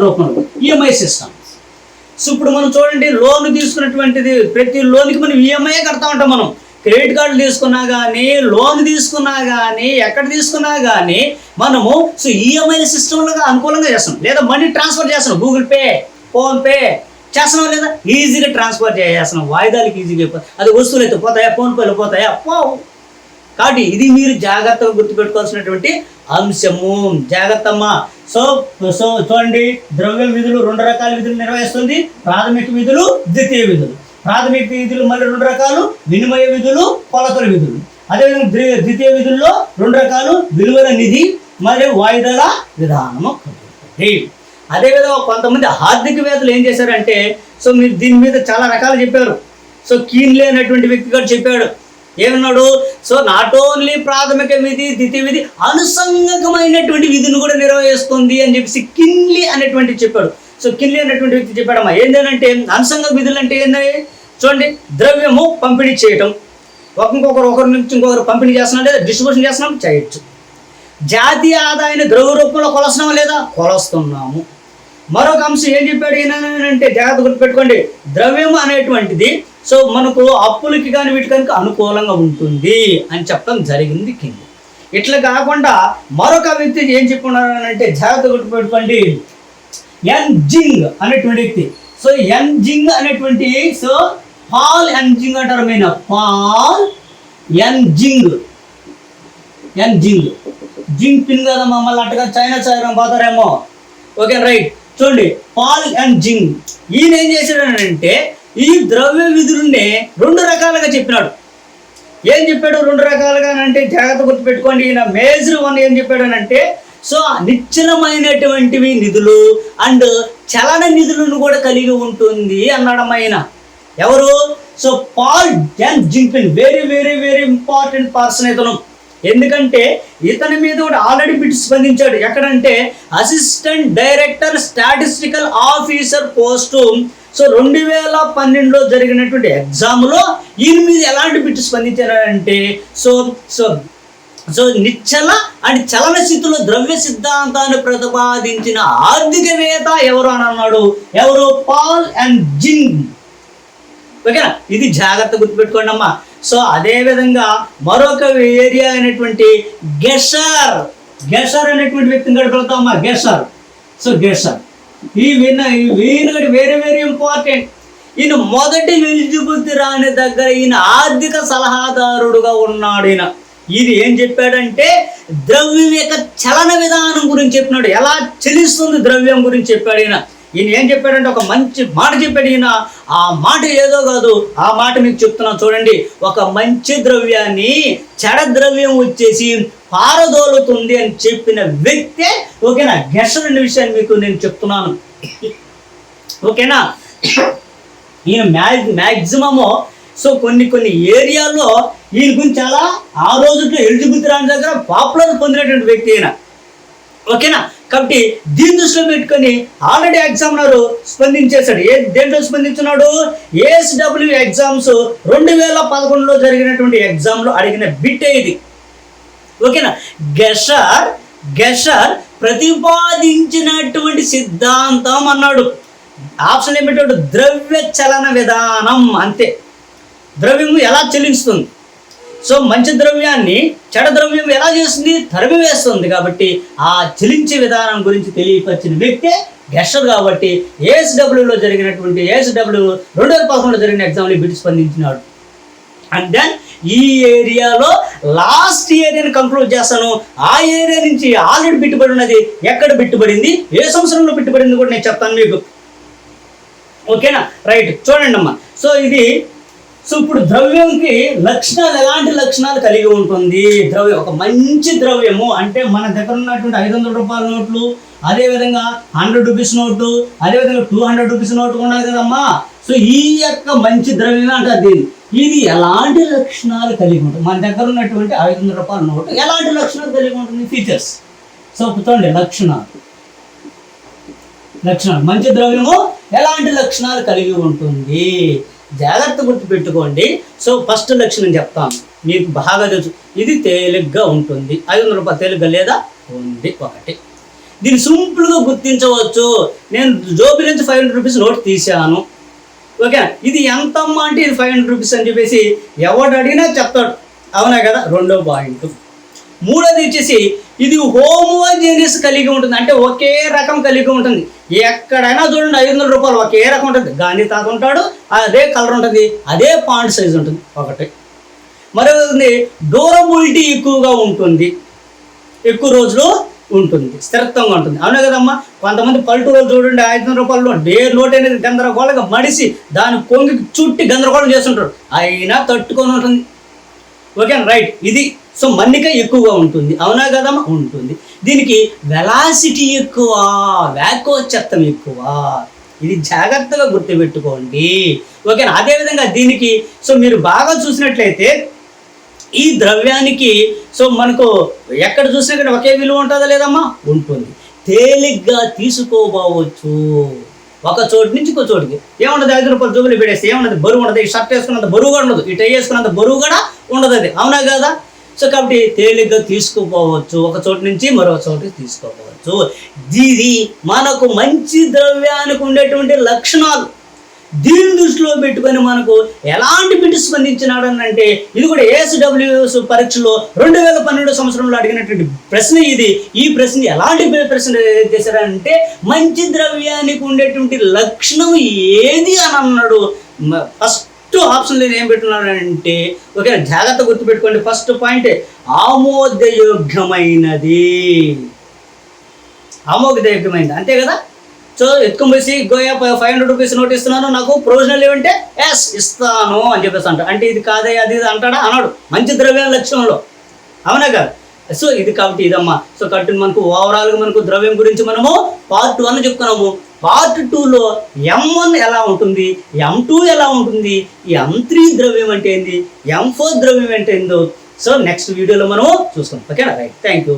రూపంలో ఈఎంఐ సిస్టమ్. సో ఇప్పుడు మనం చూడండి లోన్ తీసుకున్నటువంటిది ప్రతి లోన్కి మనం ఈఎంఐ కడతా ఉంటాం. మనం క్రెడిట్ కార్డు తీసుకున్నా కానీ, లోన్ తీసుకున్నా కానీ, ఎక్కడ తీసుకున్నా కానీ మనము సో ఈఎంఐ సిస్టంలో అనుకూలంగా చేస్తాం. లేదా మనీ ట్రాన్స్ఫర్ చేస్తున్నాం, గూగుల్ పే, ఫోన్పే చేస్తున్నాం, లేదా ఈజీగా ట్రాన్స్ఫర్ చేస్తున్నాం. వాయిదాలకి ఈజీగా అయిపోతుంది. అది వస్తువులు అయితే పోతాయా, ఫోన్పేలో పోతాయా, పోవు. కాబట్టి ఇది మీరు జాగ్రత్తగా గుర్తుపెట్టుకోవాల్సినటువంటి అంశము. జాగ్రత్త అమ్మా. సో సో చూడండి, ద్రవ్య విధులు 2 రకాల విధులు నిర్వహిస్తుంది. ప్రాథమిక విధులు, ద్వితీయ విధులు. ప్రాథమిక విధులు మళ్ళీ 2 రకాలు, వినిమయ విధులు, కొలతల విధులు. అదేవిధంగా ద్వితీయ విధుల్లో 2 రకాలు, విలువల నిధి మరియు వాయిదాల విధానము. అదేవిధంగా కొంతమంది ఆర్థికవేత్తలు ఏం చేశారంటే, సో మీరు దీని మీద చాలా రకాలు చెప్పారు. సో కీన్లే అనేటువంటి వ్యక్తి కూడా చెప్పాడు. ఏమన్నాడు? సో నాట్ ఓన్లీ ప్రాథమిక విధి, ద్వితీయ విధి, అనుసంగకమైనటువంటి విధిని కూడా నిర్వహిస్తుంది అని చెప్పేసి కిన్లీ అనేటువంటి చెప్పాడు. సో కిన్లీ అనేటువంటి వ్యక్తి చెప్పాడమ్మా. ఏంటంటే అనుసంగ విధులు అంటే ఏంటంటే, చూడండి, ద్రవ్యము పంపిణీ చేయటం, ఒకరి నుంచి ఇంకొకరు పంపిణీ చేస్తున్నాం లేదా డిస్ట్రిబ్యూషన్ చేస్తున్నాం, చేయొచ్చు. జాతీయ ఆదాయాన్ని ద్రవ్య రూపంలో కొలుస్తున్నామా లేదా, కొలుస్తున్నాము. మరొక అంశం ఏం చెప్పాడు అంటే, జాగ్రత్త గుర్తుపెట్టుకోండి, ద్రవ్యం అనేటువంటిది సో మనకు అప్పులకి కానీ వీటి కనుక అనుకూలంగా ఉంటుంది అని చెప్పడం జరిగింది కింద. ఇట్లా కాకుండా మరొక వ్యక్తి ఏం చెప్పుకున్నారంటే, జాగ్రత్త గుర్తుపెట్టుకోండి, ఎన్ జింగ్ అనేటువంటి వ్యక్తి. సో ఎన్ జింగ్ అనేటువంటి, సో పాల్ ఎన్ జింగ్ అంటారు. మెయిన్ పాల్ ఎన్ జింగ్. జింగ్ పిన్ కదా మమ్మల్ని అట్టుగా చైనా చైనా పోతారేమో. Okay right. చూడండి, పాల్ అండ్ జింగ్ ఈయన ఏం చేశాడంటే, ఈ ద్రవ్య విధుల్ని 2 రకాలుగా చెప్పినాడు. ఏం చెప్పాడు 2 రకాలుగా అంటే, జాగ్రత్త గుర్తుపెట్టుకోండి. ఈయన మేజర్ 1 ఏం చెప్పాడనంటే, సో నిశ్చలమైనటువంటివి నిధులు అండ్ చలన నిధులను కూడా కలిగి ఉంటుంది అన్నాడమ్మాయన. ఎవరు? So Paul Einzig, very very very important person ఇతను. ఎందుకంటే ఇతని మీద కూడా ఆల్రెడీ బిట్ స్పందించాడు. ఎక్కడంటే assistant director statistical officer post. So 2012లో జరిగినటువంటి ఎగ్జామ్లో ఈయన మీద ఎలాంటి బిట్ స్పందించారంటే, సో సో సో నిశ్చల అండ్ చలన స్థితిలో ద్రవ్య సిద్ధాంతాన్ని ప్రతిపాదించిన ఆర్థికవేత్త ఎవరు అని అన్నాడు. ఎవరు? పాల్ అండ్ జింగ్. ఓకేనా? ఇది జాగ్రత్త గుర్తుపెట్టుకోండి అమ్మా. సో అదేవిధంగా మరొక ఏరియా అయినటువంటి గెషర్ అనేటువంటి వ్యక్తిని గడిపెడతామమ్మా. సో గెషర్ ఈయన వెరీ వెరీ ఇంపార్టెంట్. ఈయన మొదటి ఎలిజిబిలిటీ రాని దగ్గర ఈయన ఆర్థిక సలహాదారుడుగా ఉన్నాడు. ఈయన ఏం చెప్పాడంటే, ద్రవ్యం యొక్క చలన విధానం గురించి చెప్పినాడు. ఎలా చెలిస్తుంది ద్రవ్యం గురించి చెప్పాడు ఈయన ఏం చెప్పాడంటే, ఒక మంచి మాట చెప్పాడు ఈయన. ఆ మాట ఏదో కాదు, ఆ మాట మీకు చెప్తున్నాను చూడండి. ఒక మంచి ద్రవ్యాన్ని చెడ ద్రవ్యం వచ్చేసి పారదోలుతుంది అని చెప్పిన వ్యక్తే ఓకేనా గెషర్ అనే విషయాన్ని మీకు నేను చెప్తున్నాను. ఓకేనా? ఈయన మ్యాక్సిమము సో కొన్ని ఏరియాల్లో ఈయన గురించి చాలా ఆ రోజుల్లో ఎలిజిబిలిటీ రాని దగ్గర పాపులర్ పొందినటువంటి వ్యక్తి ఈయన. ఓకేనా? కాబట్టి దీన్ని దృష్టిలో పెట్టుకొని ఆల్రెడీ ఎగ్జామినర్ స్పందించేశాడు. దేంట్లో స్పందించున్నాడు? ఏఎస్డబ్ల్యూ ఎగ్జామ్స్ 2011లో జరిగినటువంటి ఎగ్జామ్లో అడిగిన బిట్టే ఇది. ఓకేనా? గెషర్ ప్రతిపాదించినటువంటి సిద్ధాంతం అన్నాడు. ఆప్షన్ ఏమిటో ద్రవ్య చలన విధానం. అంతే. ద్రవ్యము ఎలా చెల్లిస్తుంది? సో మంచి ద్రవ్యాన్ని చెడ ద్రవ్యం ఎలా చేస్తుంది? తరిమి వేస్తుంది. కాబట్టి ఆ చెల్లించే విధానం గురించి తెలియపరిచిన వ్యక్తే గెషర్. కాబట్టి ఏఎస్డబ్ల్యూలో జరిగినటువంటి 2011లో జరిగిన ఎగ్జామ్లో బిట్ స్పందించినాడు. అండ్ దెన్ ఈ ఏరియాలో లాస్ట్ ఏరియాని కంక్లూడ్ చేస్తాను. ఆ ఏరియా నుంచి ఆల్రెడీ పెట్టుబడి ఉన్నది, ఎక్కడ పెట్టుబడింది, ఏ సంవత్సరంలో పెట్టుబడింది కూడా నేను చెప్తాను మీకు. ఓకేనా? రైట్. చూడండి అమ్మా. సో ఇప్పుడు ద్రవ్యంకి లక్షణాలు, ఎలాంటి లక్షణాలు కలిగి ఉంటుంది ద్రవ్యం? ఒక మంచి ద్రవ్యము అంటే మన దగ్గర ఉన్నటువంటి 500 రూపాయల నోట్లు, అదేవిధంగా 100 రూపీస్ నోటు, అదేవిధంగా 200 రూపీస్ నోటు ఉన్నది కదమ్మా. సో ఈ యొక్క మంచి ద్రవ్యమే అంటారు దీన్ని. ఇది ఎలాంటి లక్షణాలు కలిగి ఉంటుంది? మన దగ్గర ఉన్నటువంటి 500 రూపాయల నోటు ఎలాంటి లక్షణాలు కలిగి ఉంటుంది? ఫీచర్స్. సో చూడండి, లక్షణాలు మంచి ద్రవ్యము ఎలాంటి లక్షణాలు కలిగి ఉంటుంది? జాగ్రత్త గుర్తు పెట్టుకోండి. సో ఫస్ట్ లక్షణం చెప్తాను, మీకు బాగా తెలుసు. ఇది తేలిగ్గా ఉంటుంది. 500 రూపాయలు తేలిగ్గా లేదా? ఉంది. ఒకటి. దీన్ని సింపుల్గా గుర్తించవచ్చు. నేను జోబి నుంచి 500 రూపీస్ నోట్ తీసాను. ఓకే, ఇది ఎంతమ్మా అంటే ఇది 500 రూపీస్ అని చెప్పేసి ఎవడు అడిగినా చెప్తాడు. అవునా కదా? రెండో పాయింట్. మూడోది వచ్చేసి ఇది హోమోజీనియస్ కలిగి ఉంటుంది. అంటే ఒకే రకం కలిగి ఉంటుంది. ఎక్కడైనా చూడండి 500 రూపాయలు ఒకే రకం ఉంటుంది. గాంధీ తాత ఉంటాడు, అదే కలర్ ఉంటుంది, అదే పాయింట్ సైజ్ ఉంటుంది. ఒకటి. మరొకటి డ్యూరబిలిటీ ఎక్కువగా ఉంటుంది, ఎక్కువ రోజులు ఉంటుంది, స్థిరత్వంగా ఉంటుంది. అవునా కదమ్మా? కొంతమంది పల్లెటూరులో చూడండి, 500 రూపాయలు నోట్ అనేది గందరగోళంగా మడిసి దాని కొంగి చుట్టి గందరగోళం చేస్తుంటారు, అయినా తట్టుకొని ఉంటుంది. Okay, right. ఇది సో మన్నిక ఎక్కువగా ఉంటుంది. అవునా కదమ్మా? ఉంటుంది. దీనికి వెలాసిటీ ఎక్కువ, వేకోచత్వం ఎక్కువ. ఇది జాగ్రత్తగా గుర్తుపెట్టుకోండి. ఓకేనా? అదేవిధంగా దీనికి సో మీరు బాగా చూసినట్లయితే ఈ ద్రవ్యానికి సో మనకు ఎక్కడ చూసినా కానీ ఒకే విలువ ఉంటుందా లేదమ్మా? ఉంటుంది. తేలిగ్గా తీసుకోపోవచ్చు ఒక చోటు నుంచి ఇంకో చోటుకి. ఏముండదు, 5 రూపాయలు జోబులు పెడేస్తే ఏముండదు, బరువు ఉండదు. ఈ షర్ట్ వేసుకున్నంత బరువు కూడా ఉండదు, ఈ టై వేసుకున్నంత బరువు కూడా ఉండదు అది. అవునా కదా? సో కాబట్టి తేలిగ్గా తీసుకుపోవచ్చు, ఒక చోటు నుంచి మరొక చోటుకి తీసుకోపోవచ్చు. ఇది మనకు మంచి ద్రవ్యానికి ఉండేటువంటి లక్షణాలు. దీని దృష్టిలో పెట్టుకొని మనకు ఎలాంటి బిడ్డు స్పందించినాడు అని అంటే, ఇది కూడా ASWS పరీక్షలో 2012 సంవత్సరంలో అడిగినటువంటి ప్రశ్న ఇది. ఈ ప్రశ్న ఎలాంటి ప్రశ్న చేశారంటే, మంచి ద్రవ్యానికి ఉండేటువంటి లక్షణం ఏది అని అన్నాడు. ఫస్ట్ ఆప్షన్ లేదు ఏం పెట్టున్నాడంటే, ఓకే జాగ్రత్త గుర్తుపెట్టుకోండి. ఫస్ట్ పాయింట్ ఆమోదయోగ్యమైనది. ఆమోదయోగ్యమైనది అంతే కదా? సో ఎత్తుకొని పోసి గోయా 500 రూపీస్ నోట్ ఇస్తున్నాను, నాకు ప్రొవిజనల్ ఏమంటే ఎస్ ఇస్తాను అని చెప్పేసి అంటాడు. అంటే ఇది కాదే అది ఇది అంటాడా? అన్నాడు. మంచి ద్రవ్యం లక్ష్యంలో. అవునా కదా? సో ఇది కాబట్టి ఇదమ్మా. సో కాబట్టి మనకు ఓవరాల్గా మనకు ద్రవ్యం గురించి మనము పార్ట్ 1 చెప్పుకున్నాము. పార్ట్ 2లో M1 ఎలా ఉంటుంది, M2 ఎలా ఉంటుంది, ఈ M3 ద్రవ్యం అంటే ఏంది, M4 ద్రవ్యం అంటే ఏందో సో నెక్స్ట్ వీడియోలో మనము చూస్తాం. ఓకేనా? Right, thank you.